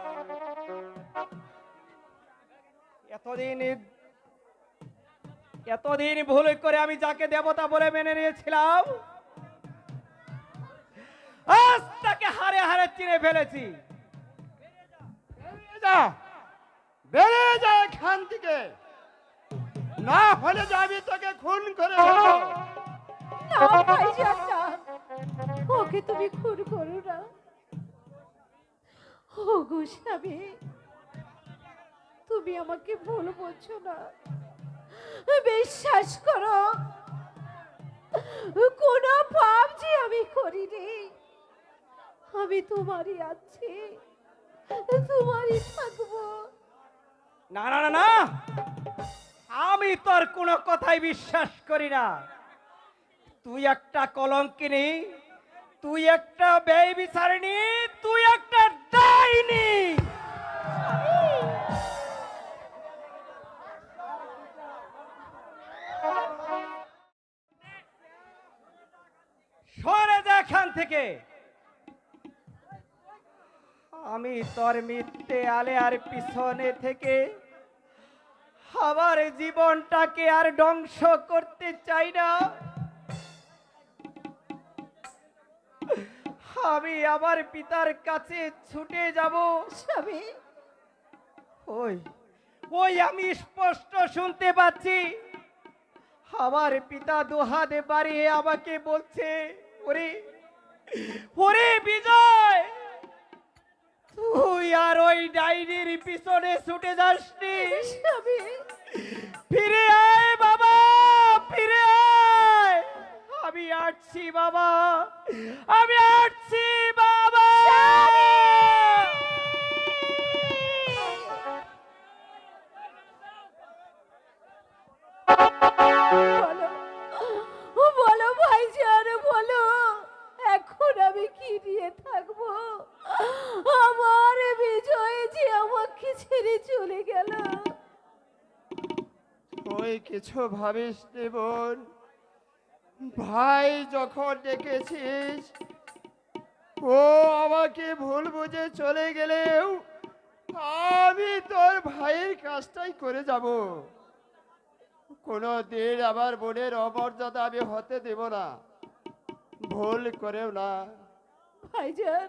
এতদিন ভুল করে আমি যাকে দেবতা বলে মেনে নিয়েছিলাম, আজ তাকে হারে হারে চিনে ফেলেছি। বেরিয়ে যা, বেরিয়ে যা এখান থেকে, না হলে যাবি তোকে খুন করে ফেলবো। না ভাইজান না, ওকে তুমি খুন করো না। ও গো স্বামী, তুমি আমাকে ভুল বলছো না। বিশ্বাস করো, কোনো পাপ যে আমি করিনি। আমি তোমারই আছি, তোমারই থাকবো। না না না না, আমি তোর কোনো কথাই বিশ্বাস করি না। তুই একটা কলঙ্কিনী, তুই একটা ব্যভিচারিণী, তুই একটা ডাইনি। সরে যা এখান থেকে। আমি তোর মিথ্যে আলে আর পিছনে থেকে আমার জীবনটাকে আর ধ্বংস করতে চাই না। আমি আমার পিতার কাছে ছুটে যাব। স্বামী ওই ওই আমি স্পষ্ট শুনতে পাচ্ছি আমার পিতা দুহাত বাড়িয়ে আমাকে বলছে, ওরে ওরে বিজয়, তুই আর ওই ডাইনির পিছনে ছুটে যাসনি। স্বামী ফিরে আয় বাবা, ফিরে আয়। আমি আসছি বাবা, আমি আসছি বাবা। বলো বলো ভাইজান বলো, এখন আমি কি নিয়ে থাকবো? আমার বিজয় যে আমাকে ছেড়ে চলে গেল। তুই কিছু ভাবিস নি বোন, ভাই যখন ডেকেছিস ও আমাকে ভুল বুঝে চলে গেলেও আমি তোর ভাইয়ের কাজটাই করে যাব। কোনো দিন আমার বোনের অমর্যাদা আমি হতে দেব না, ভুল করেও না। ভাইজান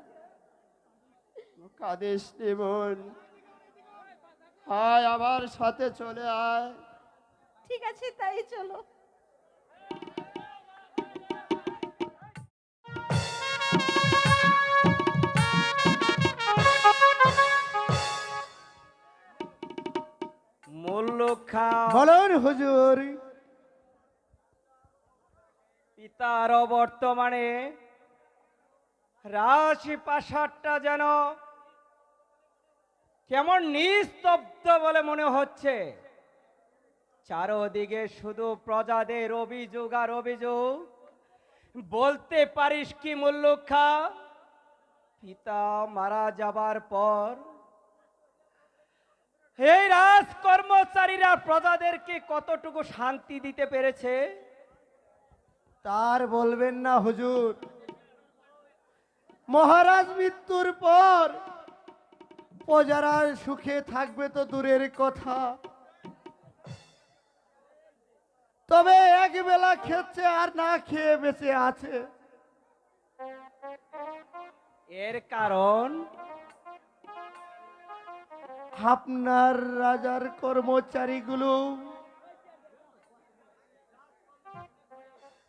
কাঁদিস নি বোন, আয় আমার সাথে চলে আয়। ঠিক আছে তাই চলো। মুল্লুখা বলুন হুজুর। পিতার বর্তমানে রাজপ্রাসাদটা যেন কেমন নিস্তব্ধ বলে মনে হচ্ছে। চারদিকে শুধু প্রজাদের অভিযোগ আর অভিযোগ। বলতে পারিস কি মুল্লুখা, পিতা মারা যাবার পর এই রাজকর্মচারীরা প্রজাদেরকে কতটুকু শান্তি দিতে পেরেছে? তার বলবেন না হুজুর, মহারাজ মৃত্যুর পর প্রজারা সুখে থাকবে তো দূরের কথা, তবে এক বেলা খেচ্ছে আর না খেয়ে বেঁচে আছে। এর কারণ আপনার রাজার কর্মচারীগুলো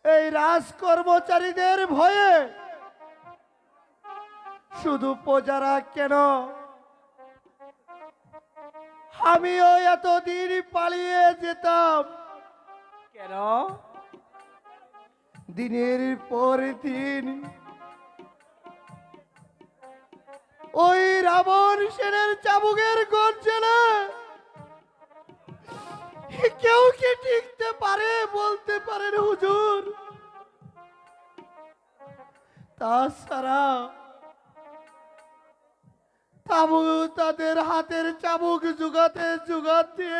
এই রাজকর্মচারীদের ভয়ে শুধু প্রজারা কেন, আমিও এতদিন পালিয়ে যেতাম। কেন? দিনের পর দিন ওই রাবণ সেনের চাবুকের গর্জনে কেউ কি টিকতে পারে বলতে পারেন হুজুর? তাছাড়া তাদের হাতের চাবুক জুগাতে জুগাতে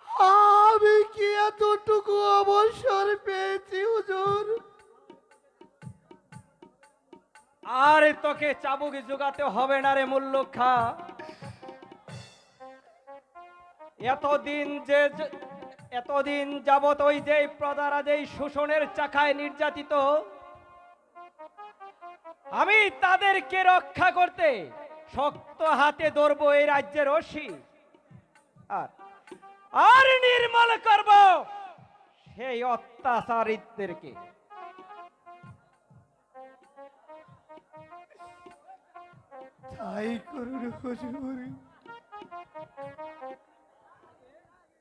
আমি কি এতটুকু অবসর পেয়েছি হুজুর? আর তোকে চাবুক জোগাতে হবে না রে মুল্লুখা। এতদিন যাবত ওই যে প্রজারা যেই শোষণের চাকায় নির্যাতিত, আমি তাদেরকে রক্ষা করতে শক্ত হাতে ধরবো এই রাজ্যের রশি, আর নির্মূল করব সেই অত্যাচারীদেরকে। তাই করুন হুজুর।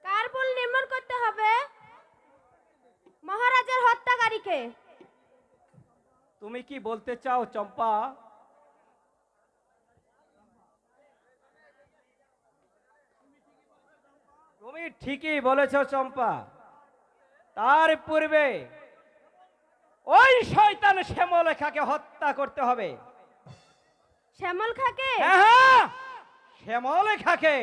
কার ভুল নির্মূল করতে হবে? মহারাজের হত্যাকারীকে। তুমি কি বলতে চাও চম্পা? তুমি ঠিকই বলেছ চম্পা। তার পূর্বে ওই শয়তান শ্যামলেখাকে হত্যা করতে হবে। শ্যামল খাকে? হ্যাঁ, শ্যামলেখাকে।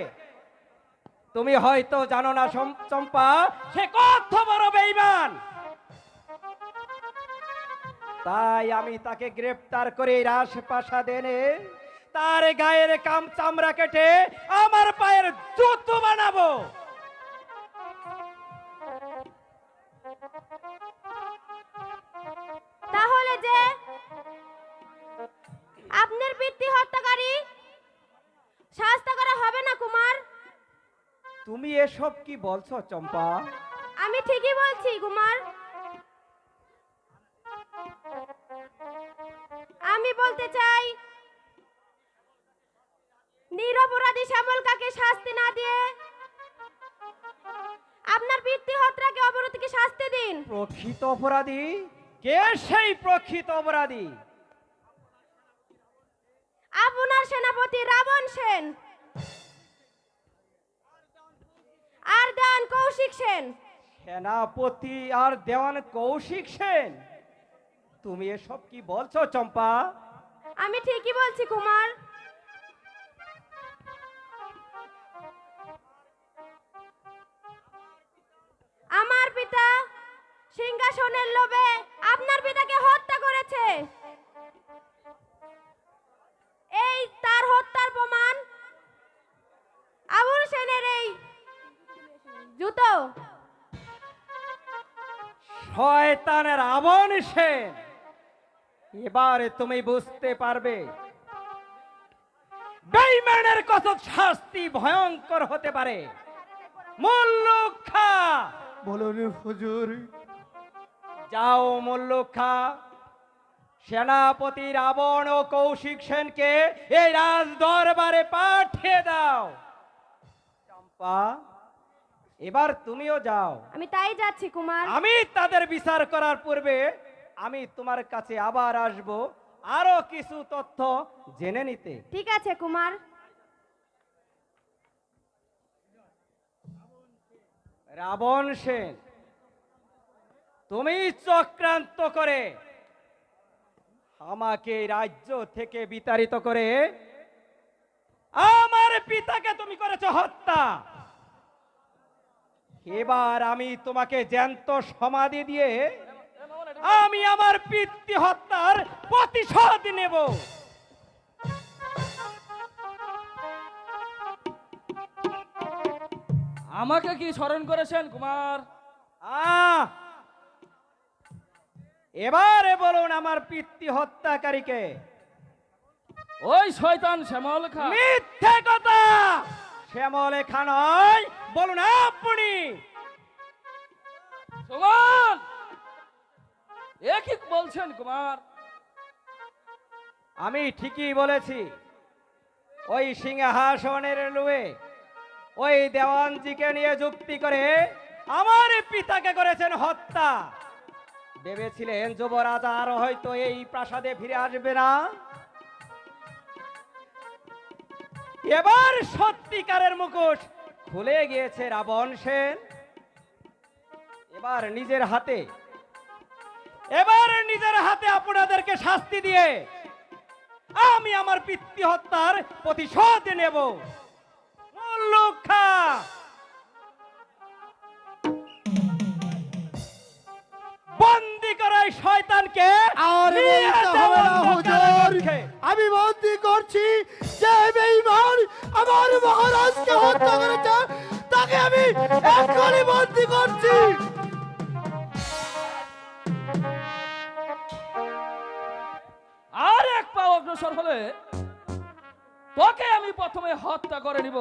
তুমি হয়তো জানো না চম্পা, সে কত বড় বেঈমান। তাই আমি তাকে গ্রেফতার করে রাজপ্রাসাদে এনে তার গায়ের চামড়া কেটে আমার পায়ের জুতো বানাবো। তাহলে যে আপনার পিতৃ হত্যাকারী শাস্তি করা হবে না কুমার? তুমি এসব কি বলছো চম্পা? আমি ঠিকই বলছি কুমার। আমি বলতে চাই প্রকৃত অপরাধী? কে সেই প্রকৃত অপরাধী? আপনার সেনাপতি রাবণ সেন আর দেওয়ান কৌশিক সেন। সেনাপতি আর দেওয়ান কৌশিক সেন? তুমি এসব কি বলছো চম্পা? আমি ঠিকই বলছি কুমার। আমার পিতা সিংহাসনের লোভে আপনার পিতাকে হত্যা করেছে। এই তার হত্যার প্রমাণ আবুল সেনের এই জুতো। শয়তান রাবণ সেন, এবারে তুমি বুঝতে পারবে বেঈমানের কত শাস্তি ভয়ঙ্কর হতে পারে। মুল্লুখা, বলুন হুজুর। যাও মুল্লুখা, সেনাপতি রাবণ ও কৌশিক সেনকে এই রাজ দরবারে পাঠিয়ে দাও। চম্পা, এবার তুমিও যাও। আমি তাই যাচ্ছি কুমার। আমি তাদের বিচার করার পূর্বে আমি তোমার কাছে আবার আসব আরো কিছু তথ্য জেনে নিতে। ঠিক আছে কুমার। রাবণ সেন, তুমি চক্রান্ত করে আমাকে এই রাজ্য থেকে বিতাড়িত করে আমার পিতাকে তুমি করেছো হত্যা। এবার আমি তোমাকে জ্যান্ত সমাধি দিয়ে আমি আমার পিতৃ হত্যার প্রতিশোধ নেব। আমাকে কি স্মরণ করেছেন কুমার? আহ, এবারে বলুন আমার পিতৃ হত্যাকারীকে। ওই শয়তান শ্যামল খা। মিথ্যে কথা, শ্যামলে খা নয়, বলুন আপনি। সুমন, এ কি বলছেন কুমার? আমি ঠিকই বলেছি। ওই সিংহাসনের লোভে ওই দেওয়ানজিকে নিয়ে যুক্তি করে আমার পিতাকে করেছেন হত্যা। ভেবেছিলেন যুবরাজ আর হয়তো এই প্রাসাদে ফিরে আসবে না। এবার সত্যিকারের মুখোশ খুলে গিয়েছে রাবণ সেন। এবার নিজের হাতে আপনাদেরকে শাস্তি দিয়ে আমি আমার পিতৃ হত্যার প্রতিশোধ নেব। মুল্লুখা, বন্দি করাই শয়তানকে আর নিয়ে বলতে হবে না যাও হুজুর। কারাগারে। আমি বন্দি করছি যে বেঈমান আমার মহারাজকে হত্যা করেছে, তাকে আমি এখনই বন্দি করছি। আর এক পা অগ্রসর হলে তোকে আমি প্রথমে হত্যা করে নিব।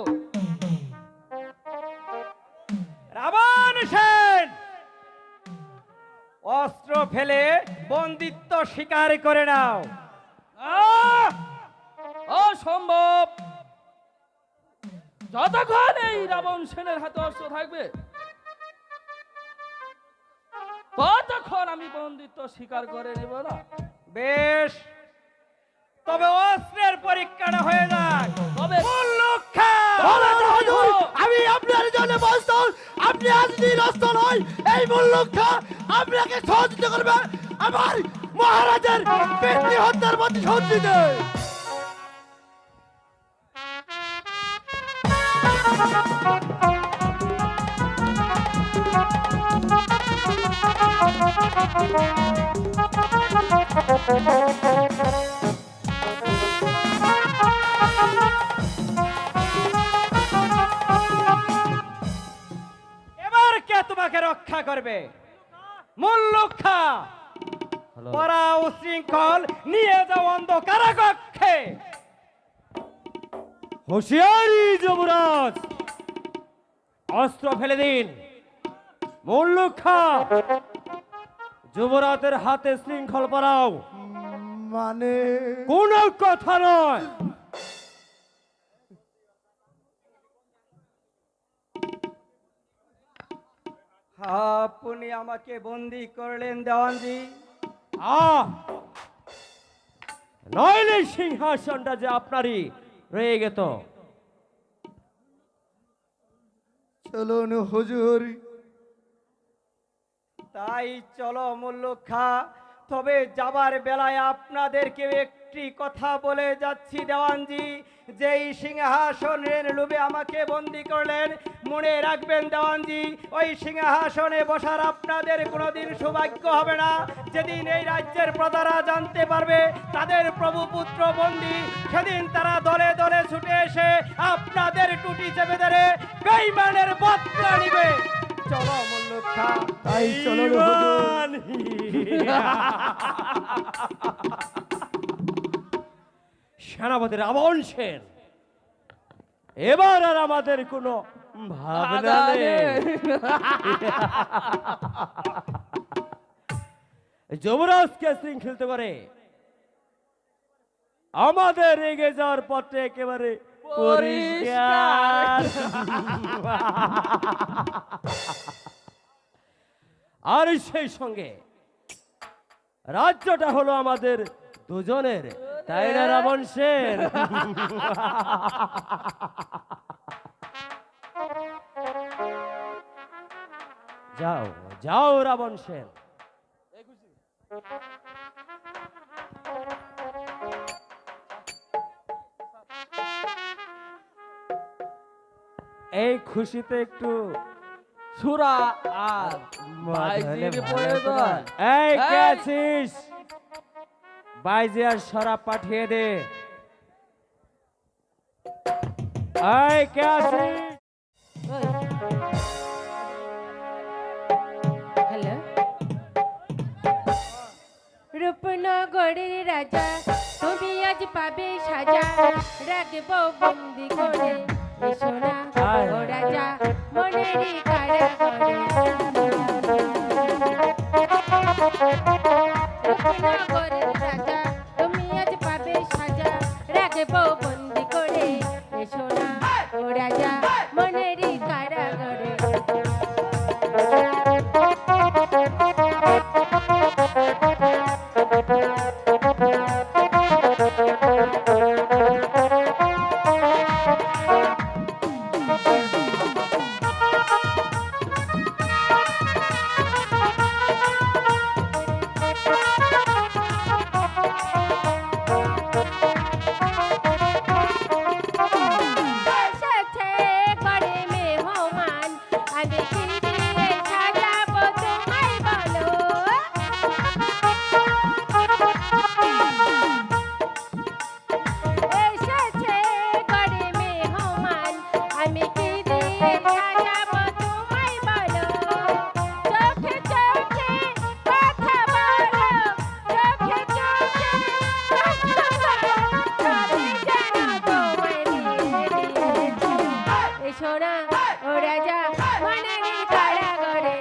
রাবণ সেন, অস্ত্র ফেলে বন্দিত্ব স্বীকার করে নাও। আহ! অসম্ভব। যতক্ষণ এই রাবণ সেনের হাতে অস্ত্র থাকবে ততক্ষণ আমি বন্দিত্ব স্বীকার করে নেব না। বেশ, তবে অস্ত্রের পরীক্ষাটা হয়ে যাক। তবে মুল্লুখা, বলুন হুজুর, আমি আপনার জন্য প্রস্তুত। আপনি আজ নিরস্ত নয়, এই মুল্লুখা আপনাকে সহযোগিতা করবে আমার মহারাজের পিতৃ হত্যার প্রতিশোধ নিতে। এবার কে তোমাকে রক্ষা করবে? মুল্লুখা, পরা উশৃঙ্খল নিয়ে যাও অন্ধকার কক্ষে। হুঁশিয়ারি যুবরাজ, অস্ত্র ফেলে দিন। মুল্লুখা, যুবরাজের হাতে শৃঙ্খল পরাও। মানে কোনো কথা নয়। আপনি আমাকে বন্দি করলেন দেওয়ানজি। আহ নইলে সিংহাসনটা যে আপনারই রয়ে গেত। চলুন হুজুর। তাই চলো মুল্লুক খা, তবে যাবার বেলায় আপনাদেরকে একটি কথা বলে যাচ্ছি দেওয়ানজি, যেই সিংহাসনের লোভে আমাকে বন্দি করলেন, মনে রাখবেন দেওয়ানজি, ওই সিংহাসনে বসার আপনাদের কোনোদিন সৌভাগ্য হবে না। যেদিন এই রাজ্যের প্রজারা জানতে পারবে তাদের প্রভু পুত্র বন্দি, সেদিন তারা দলে দলে ছুটে এসে আপনাদের টুটি চেপে ধরে বেঈমানের বদলা নিবে। চলো মুল্লুক খা, তাই চলুন হুজুর। সেনাপতি রাবণ সেন, এবার আর আমাদের কোনো ভাবনা নেই। যুবরাজকে শৃঙ্খলিত করে আমাদের এগিয়ে যাওয়ার পথে একেবারে পরিষ্কার। আর সেই সঙ্গে রাজ্যটা হলো আমাদের দুজনের, তাই না রাবণ সেন? যাও যাও রাবণ সেন। এই খুশিতে একটু সুরা আর বাইজির প্রয়োজন। এই কে এই! আছিস? বাইজি আর শরাব পাঠিয়ে দে। এই কে আছিস? হ্যালো, রূপনগরের রাজা তুমি আজ পাবে সাজা, রাখব বন্দি করে এসো না ও রাজা মনেরই কারাগারে। রূপনগরের রাজা তুমি আজ পাবে সাজা, রাখব বন্দি করে এসো না ও রাজা মনেরই কারাগারে। এসেছে ঘরে মেহমান, আমি কি দিয়ে সাজাবো তোমায় বলো? এসেছে ঘরে মেহমান, আমি কি দিয়ে সাজাবো তোমায় বলো? চোখে চোখে কথা বলো, চোখে চোখে কথা বলো, তবে যেন তোমায় বিয়ে দিয়েছি। এসো না ও রাজা মনেরই কারাগারে।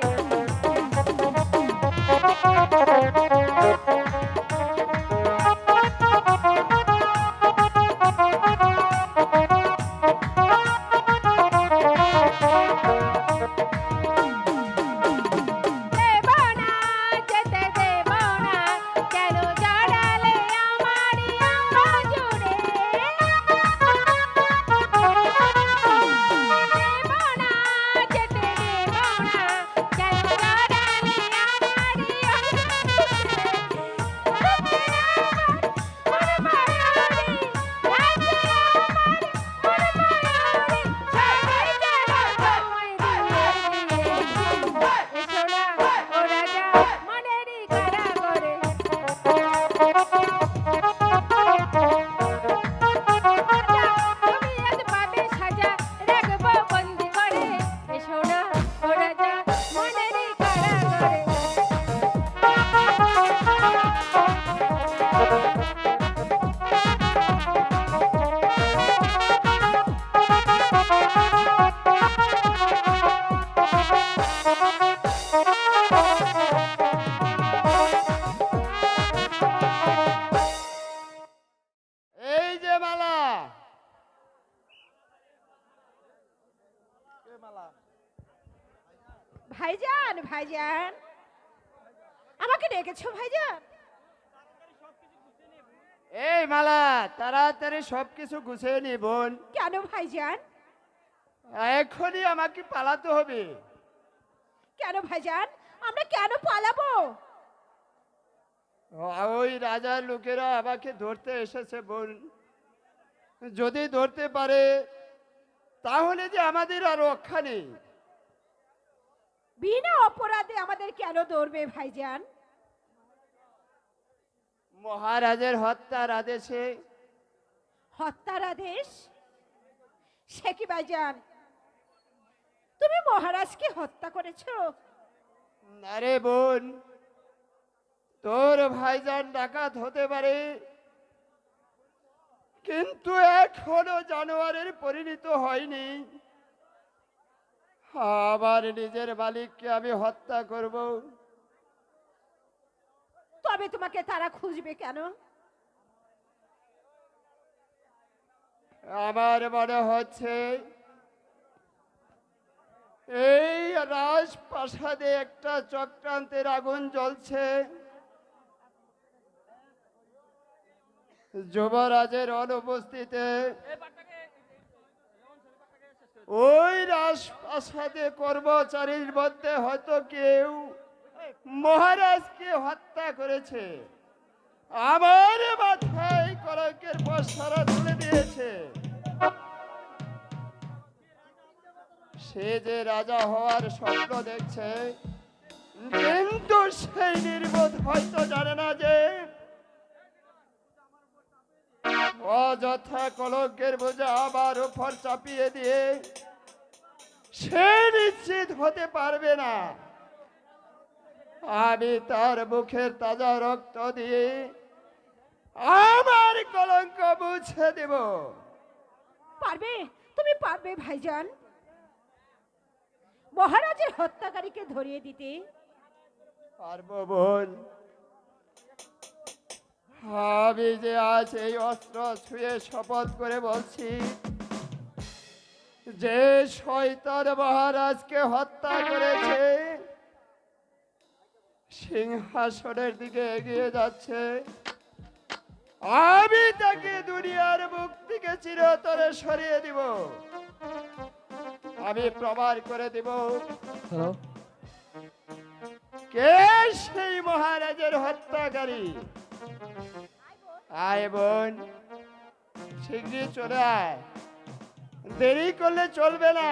দেব না, যেতে দেব না, কেন জড়ালে আমারই অঙ্গ জুড়ে? দেব না, যেতে দেব না, কেন জড়ালে আমারই অঙ্গ জুড়ে? রাজ্যের আমার মনমায়ারি, রাজ্যের আমার মনমায়ারি, সবাই যেন তোমায় দিয়ে দিয়েছি। এসো না ও রাজা মনেরই কারাগারে। তুমি আজ পাবে সাজা, রাখবো বন্দি করে। এসো না ও রাজা মনেরই কারাগারে। এই যে মালা, ভাইজান ভাইজান আমাকে ডেকেছো ভাইজান? এই মালা, তাড়াতাড়ি সবকিছু গুছিয়ে নি বোন। কেন ভাইজান? এখনই আমাকে পালাতে হবে। কেন ভাইজান, আমরা কেন পালাবো? ওই রাজার লোকেরা আমাকে ধরতে এসেছে বোন। যদি ধরতে পারে তাহলে যে আমাদের আর রক্ষা নেই। বিনা অপরাধে আমাদের কেন ধরবে ভাইজান? মহারাজের হত্যার আদেশে। হত্যার আদেশ? সে কি ভাইজান, তুমি মহারাজকে হত্যা করেছো? আরে বোন, তোর ভাইজান ডাকাত হতে পারে, কিন্তু এখনো জানোয়ারের পরিণত হয়নি। আবার নিজের মালিককে আমি হত্যা করব। তবে তোমাকে তারা খুঁজবে কেন? আমার মনে হচ্ছে এই রাজপ্রাসাদে একটা চক্রান্তের আগুন জ্বলছে। যুবরাজের অনুপস্থিতিতে ওই রাজপ্রাসাদে কর্মচারীর মধ্যে হয়তো কেউ মহারাজকে হত্যা করেছে, আমার মাথায় কলঙ্কের পশরা তুলে দিয়েছে। সে যে রাজা হওয়ার স্বপ্ন দেখছে, কিন্তু সেই নির্বোধ হয়তো জানে না যে অযথা কলঙ্কের বোঝা আমার উপর চাপিয়ে দিয়ে সে নিশ্চিত হতে পারবে না আমি তার মুখের তাজা রক্ত দিয়ে আমার কলঙ্ক মুছে দেব। পারবে, তুমি পারবে ভাইজান মহারাজের হত্যাকারীকে ধরিয়ে দিতে? পারবো বোন। আমি যে আজ এই অস্ত্র ছুঁয়ে শপথ করে বলছি, যে শয়তান মহারাজকে হত্যা করেছে সিংহাসনের দিকে এগিয়ে যাচ্ছে, আমি তাকে দুনিয়ার মুখ থেকে চিরতরে সরিয়ে দিব। আমি প্রমাণ করে দিব কে সেই মহারাজের হত্যাকারী। আয় বোন, শীঘ্রই চলে আয়, দেরি করলে চলবে না,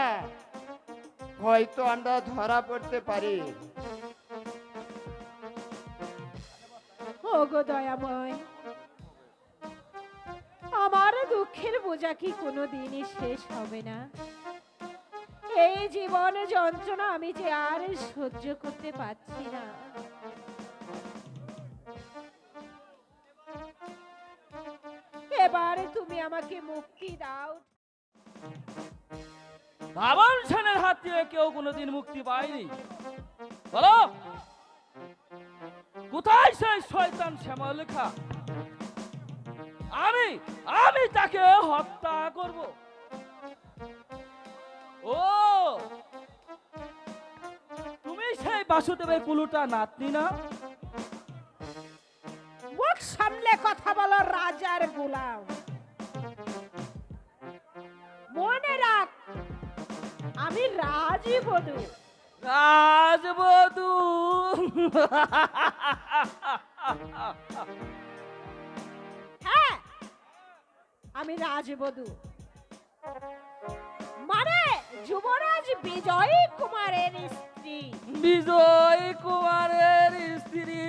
হয়তো আমরা ধরা পড়তে পারি। ওগো দয়াময়, আমার দুঃখের বোঝা কি কোনো দিনই শেষ হবে না? এই জীবন যন্ত্রণা আমি যে আর সহ্য করতে পারছি না। এবারে তুমি আমাকে মুক্তি দাও। রাবণ সেনের হাত থেকে কেউ কোনোদিন মুক্তি পায়নি। বলো, কোথায় সেই শয়তান শ্যামলেখা? আমি আমি তাকে হত্যা করব। ও, তুমি সেই বাসুদেবের কুলুটা নাতনি না? মুখ সামলে কথা বলো রাজার গোলাম। মনে রাখ, আমি রাজবধূ। রাজবধূ? হ্যাঁ, আমি রাজবধূ, মানে যুবরাজ বিজয় কুমারের স্ত্রী। বিজয় কুমারের স্ত্রী?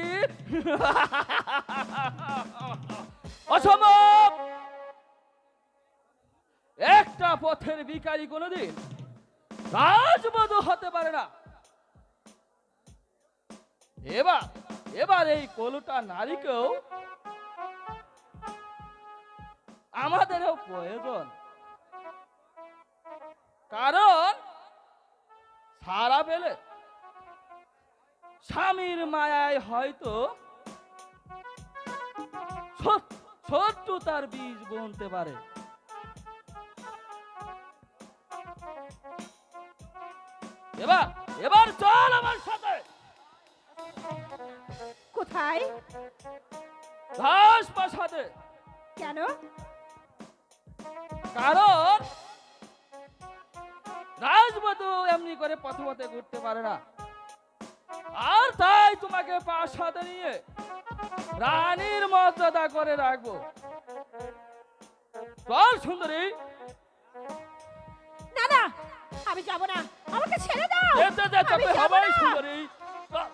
অসম্ভব! একটা পথের ভিখারি কোনোদিন রাজবধূ হতে পারে না। এবার এবার এই কলুটা নারীকেও আমাদেরও প্রয়োজন, কারণ সারা পেলে স্বামীর মায়ায় হয়তো শত্রুতার বীজ বুনতে পারে। এবার এবার চল আমার সাথে কোথায়? রাজপ্রাসাদে। কেন? কারণ রাজবধূ এমনি করে পথে পথে ঘুরতে পারে না, আর তাই তোমাকে প্রাসাদে নিয়ে রানীর মর্যাদা করে রাখবো। চল সুন্দরী। না না, আমি যাব না, আমাকে ছেড়ে দাও। যেতে যেতে আমি যাব হবেই না। সুন্দরী। চল।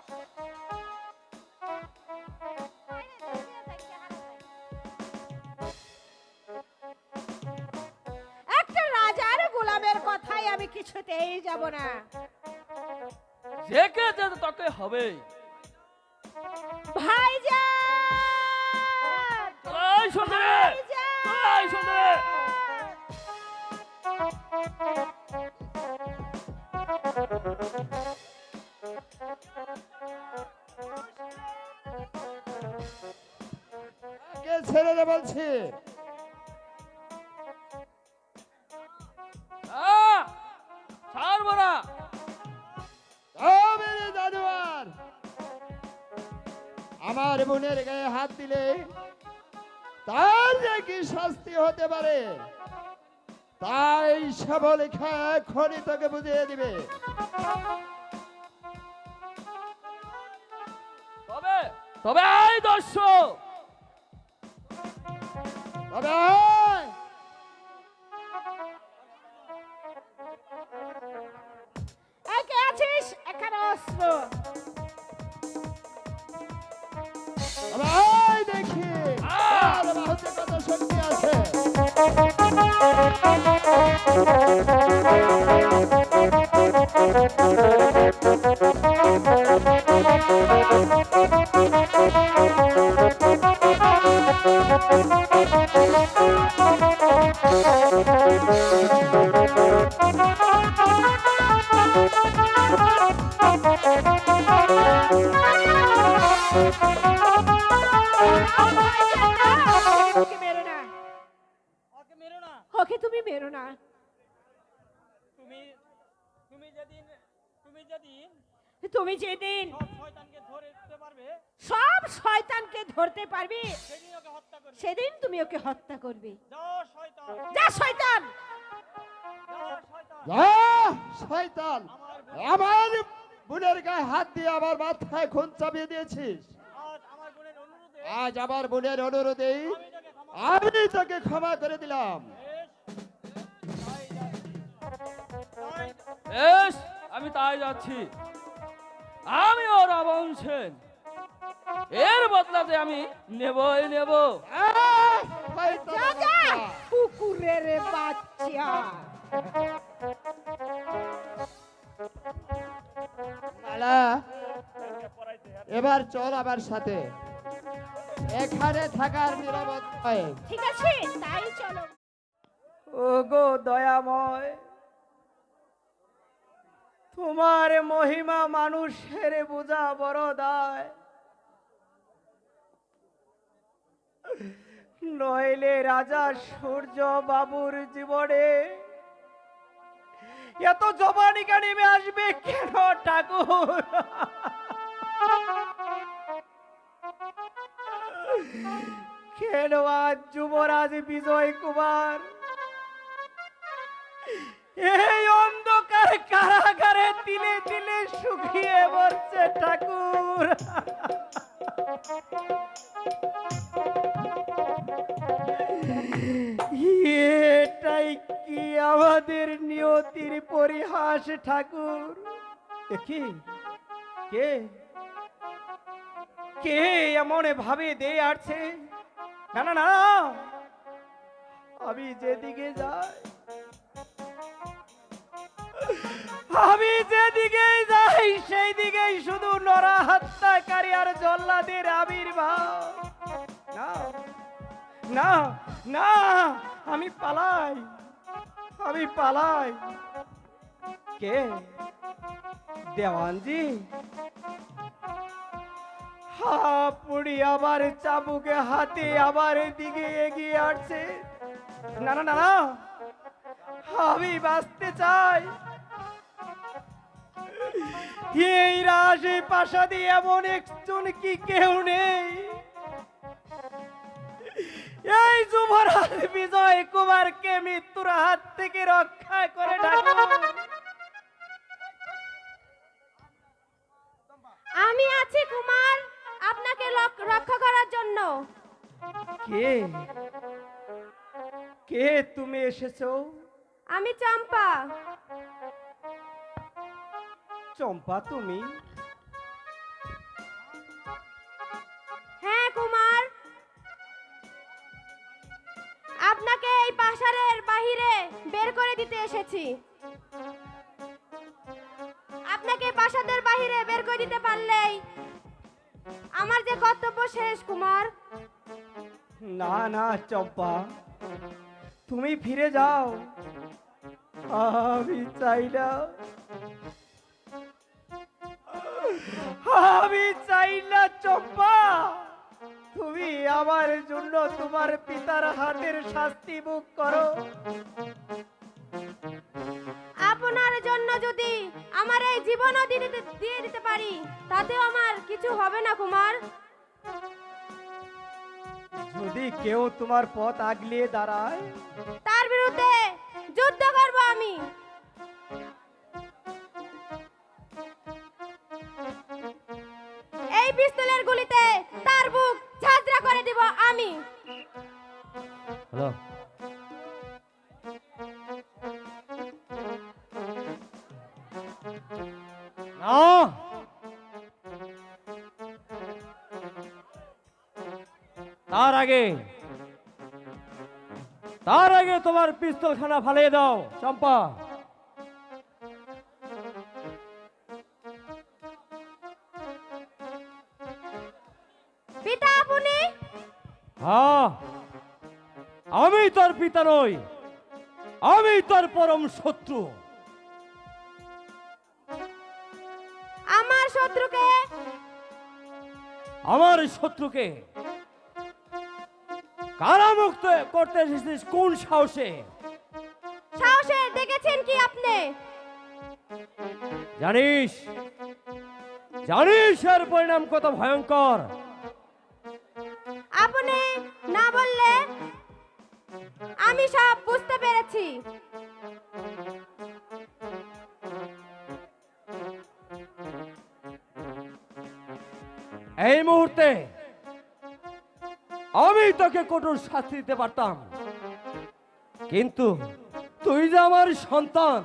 একটা রাজার গোলামের কথাই আমি কিছুতেই যাব না। যেকে যেতে তোকে হবেই। ভাইজান, চল সুন্দরী। চল সুন্দরী। কে ছেড়ে দে বলছি। ছাড়বো না। ও মেরে জানোয়ার, আমার বোনের গায়ে হাত দিলে তার যে কি শাস্তি হতে পারে তাই সবলেখা এখনই তোকে বুঝিয়ে দিবে। তবে তবে আই দর্শক, তবে আয়। এই কে আছিস? এখানে অস্ত্র। তবে আয় দেখি তার বাহুতে কত শক্তি আছে। ওকে মেরো না, ওকে মেরো না। ওকে তুমি মেরো না। তুমি তুমি যেদিন তুমি যেদিন সব শয়তানকে ধরতে পারবে সব শয়তানকে ধরতে পারবে সেদিন ওকে হত্যা করবে। সেদিন তুমি ওকে হত্যা করবে। যাও শয়তান, যা শয়তান। যাও শয়তান। যা শয়তান, আমার বোনের গায়ে হাত দিয়ে আমার মাথায় খুন চাপিয়ে দিয়েছিস। আজ আমার বোনের অনুরোধে আজ আমার বোনের অনুরোধেই আমি তোকে ক্ষমা আমি তোকে ক্ষমা করে দিলাম। বেশ, আমি তাই যাচ্ছি। আমি ও রাবণ সেন, এর বদলাতে আমি নেবই নেব। আহ, শয়তান যা যা বাচ্চা। কুকুরের বাচ্চা। মালা, এবার চল আমার সাথে। এখানে থাকার নিরাপদ নয়। ঠিক আছে, তাই চলো। ওগো দয়াময়, তোমার মহিমা মানুষের বোঝা বড় দায়। নইলে রাজা সূর্য বাবুর জীবনে এত জবানিকা নেমে আসবে কেন ঠাকুর? কেন আজ যুবরাজ বিজয় কুমার এই অন্ধকার কারাগারে তিলে তিলে শুকিয়ে মরছে ঠাকুর? এটাই কি আমাদের নিয়তির পরিহাস ঠাকুর? কি কে কে এমন ভাবে দিয়ে আসছে? না না না, আমি যেদিকে যাই, আমি যেদিকে যাই সেই দিকেই শুধু নরা হত্যাকারী আর জল্লাদের আবির্ভাব। না না না, আমি পালাই, আমি পালাই। কে? দেওয়ানজি? হাপুড়ি আবার চাবুকে হাতে আবার দিকে এগিয়ে আসছে। না না না না, আমি বাঁচতে চাই, এই রাজে প্রাসাদে এমন একজন কি কেউ নেই? এই যুবরাজ বিজয় কুমারকে মৃত্যুর হাত থেকে রক্ষা করে ঠাকুর। আমি আছি কুমার, আপনাকে রক্ষা করার জন্য। কে কে তুমি এসেছো? আমি চম্পা। চম্পা তুমি? হ্যাঁ কুমার, আপনাকে এই প্রাসাদের বাহিরে বের করে দিতে এসেছি। আপনাকে প্রাসাদের বাহিরে বের করে দিতে পারলেই আমার যে কর্তব্য শেষ কুমার। না না চম্পা, তুমি ফিরে যাও। আমি চাই না, আমি চাই না চম্পা তুমি আমার জন্য তোমার পিতার হাতের শাস্তি ভোগ করো। আপনার জন্য যদি আমার এই জীবনও দিয়ে দিতে পারি, তাতেও আমার কিছু হবে না কুমার। যদি কেউ তোমার পথ আগলিয়ে দাঁড়ায়, তার বিরুদ্ধে যুদ্ধ করব আমি। এই পিস্তলের গুলিতে তার বুক ঝাঁঝরা করে দিব আমি। হ্যালো, তার আগে তোমার পিস্তলখানা ফালিয়ে দাও চম্পা। পিতা আপনি? হ্যাঁ, আমি তোর পিতা নই, আমি তোর পরম শত্রু। আমার শত্রুকে কারামুক্ত করতে এসেছিস কোন সাহসে? সাহসে দেখেছেন কি আপনি? জানিস এর পরিণাম কত ভয়ঙ্কর? আপনি না বললে আমি সব বুঝতে পেরেছি। এই মুহূর্তে আমি তোকে কঠোর শাস্তি দিতে পারতাম, কিন্তু তুই যে আমার সন্তান,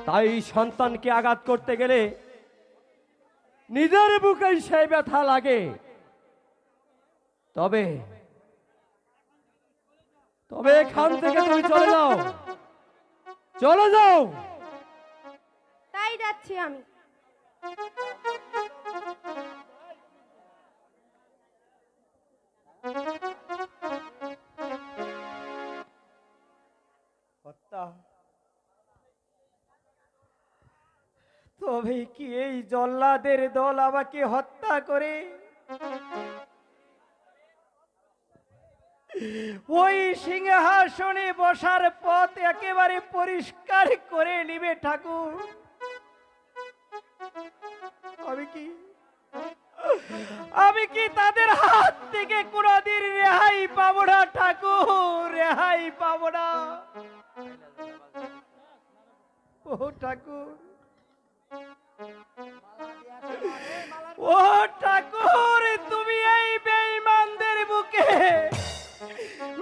তাই সন্তানকে আঘাত করতে গেলে নিজের বুকে সেই ব্যথা লাগে। তবে এখান থেকে তুমি চলে যাও। তাই যাচ্ছি আমি। হত্যা, তবে কি এই জল্লাদের দল আমাকে হত্যা করে ওই সিংহাসনে বসার পথ একেবারে পরিষ্কার করে নিবে ঠাকুর? আমি কি তাদের হাত থেকে কোনদিন রেহাই পাবো না ঠাকুর? রেহাই পাবো না। ও ঠাকুর, ও ঠাকুর, তুমি এই বেঈমানদের বুকে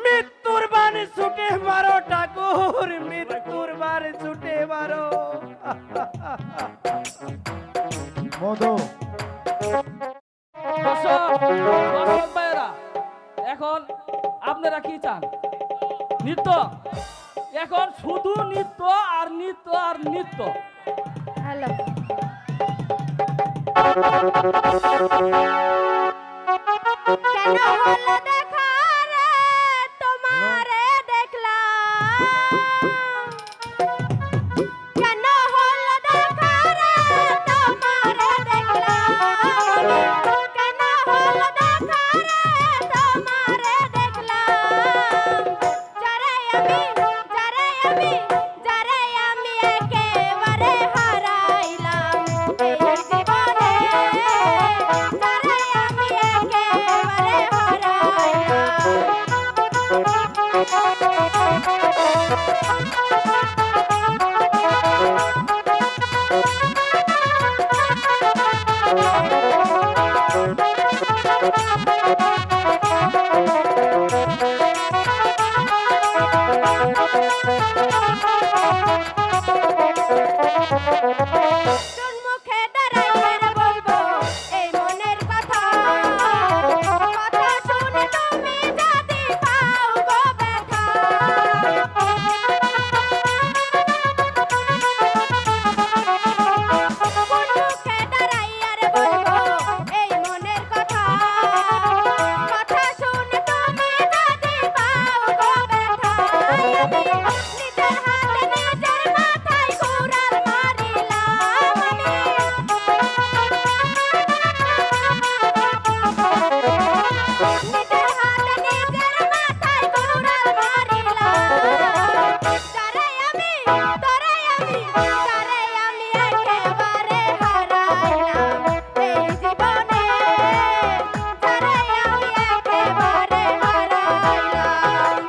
মৃত্যুর বাণ ছুটে মারো ঠাকুর, মৃত্যুর বাণ ছুটে মারো। মধু, দর্শক ভাইয়েরা, এখন আপনারা কি চান? নৃত্য? এখন শুধু নৃত্য আর নৃত্য আর নৃত্য। হ্যালো, কেন হলো দেখা রে তোমারে দেখলাম? কেন হলো দেখা রে তোমারে দেখলাম? কেন হলো দেখা রে তোমারে দেখলাম? যারে আমি একেবারে হারা আমি তারে আমি একেবারে হারাইলাম এই জীবনে তারে আমি একেবারে হারাইলাম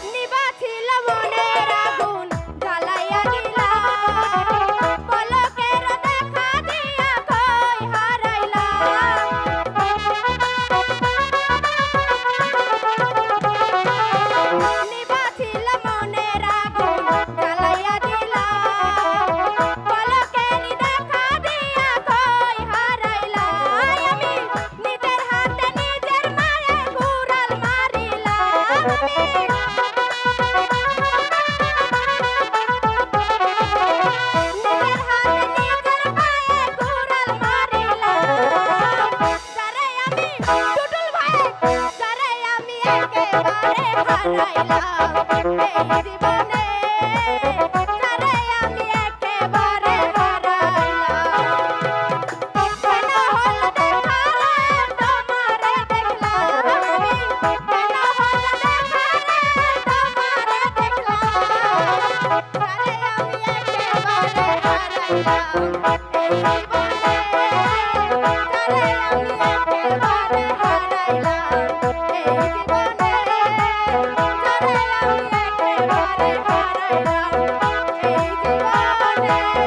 নিবাছিল মনের আগুন জ্বালাইয়া দিলাম পলকের দেখা দিয়া কই হারাইলাম নিবাছিল মনের আগুন জ্বালাইয়া দিলাম পলকের দেখা দিয়া কই হারাইলাম আমি নিজের হাতে নিজের মায়ে ঘুরাল মারিলাম আমি নিজের হাতে নিজের পায়ে ঘুরাল মারিলাম যারে আমি টুটুল ভাই যারে আমি একেবারে হারাইলাম এই জীবনে যারে আমি একেবারে হারাইলাম কেন হল দেখা রে তোমারে দেখলাম আমি কেন হল দেখা রে তোমারে দেখলাম যারে আমি একেবারে হারাইলাম এই জীবনে যারে আমি একেবারে হারাইলাম এই জীবনে যারে আমি একেবারে হারাইলাম এই জীবনে যারে আমি একেবারে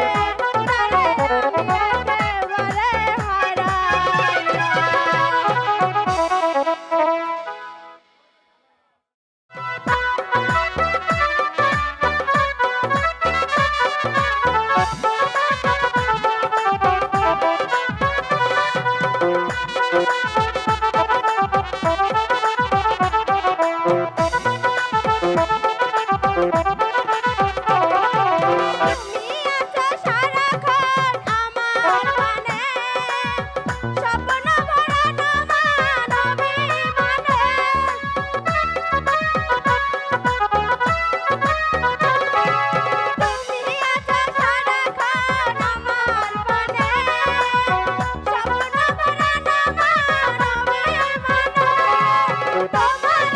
তুমি আছো সারাক্ষণ আমার মনে স্বপ্ন ভরানো মানবী মনে তুমি আছো সারাক্ষণ আমার মনে স্বপ্ন ভরানো মানবী মনে তোমার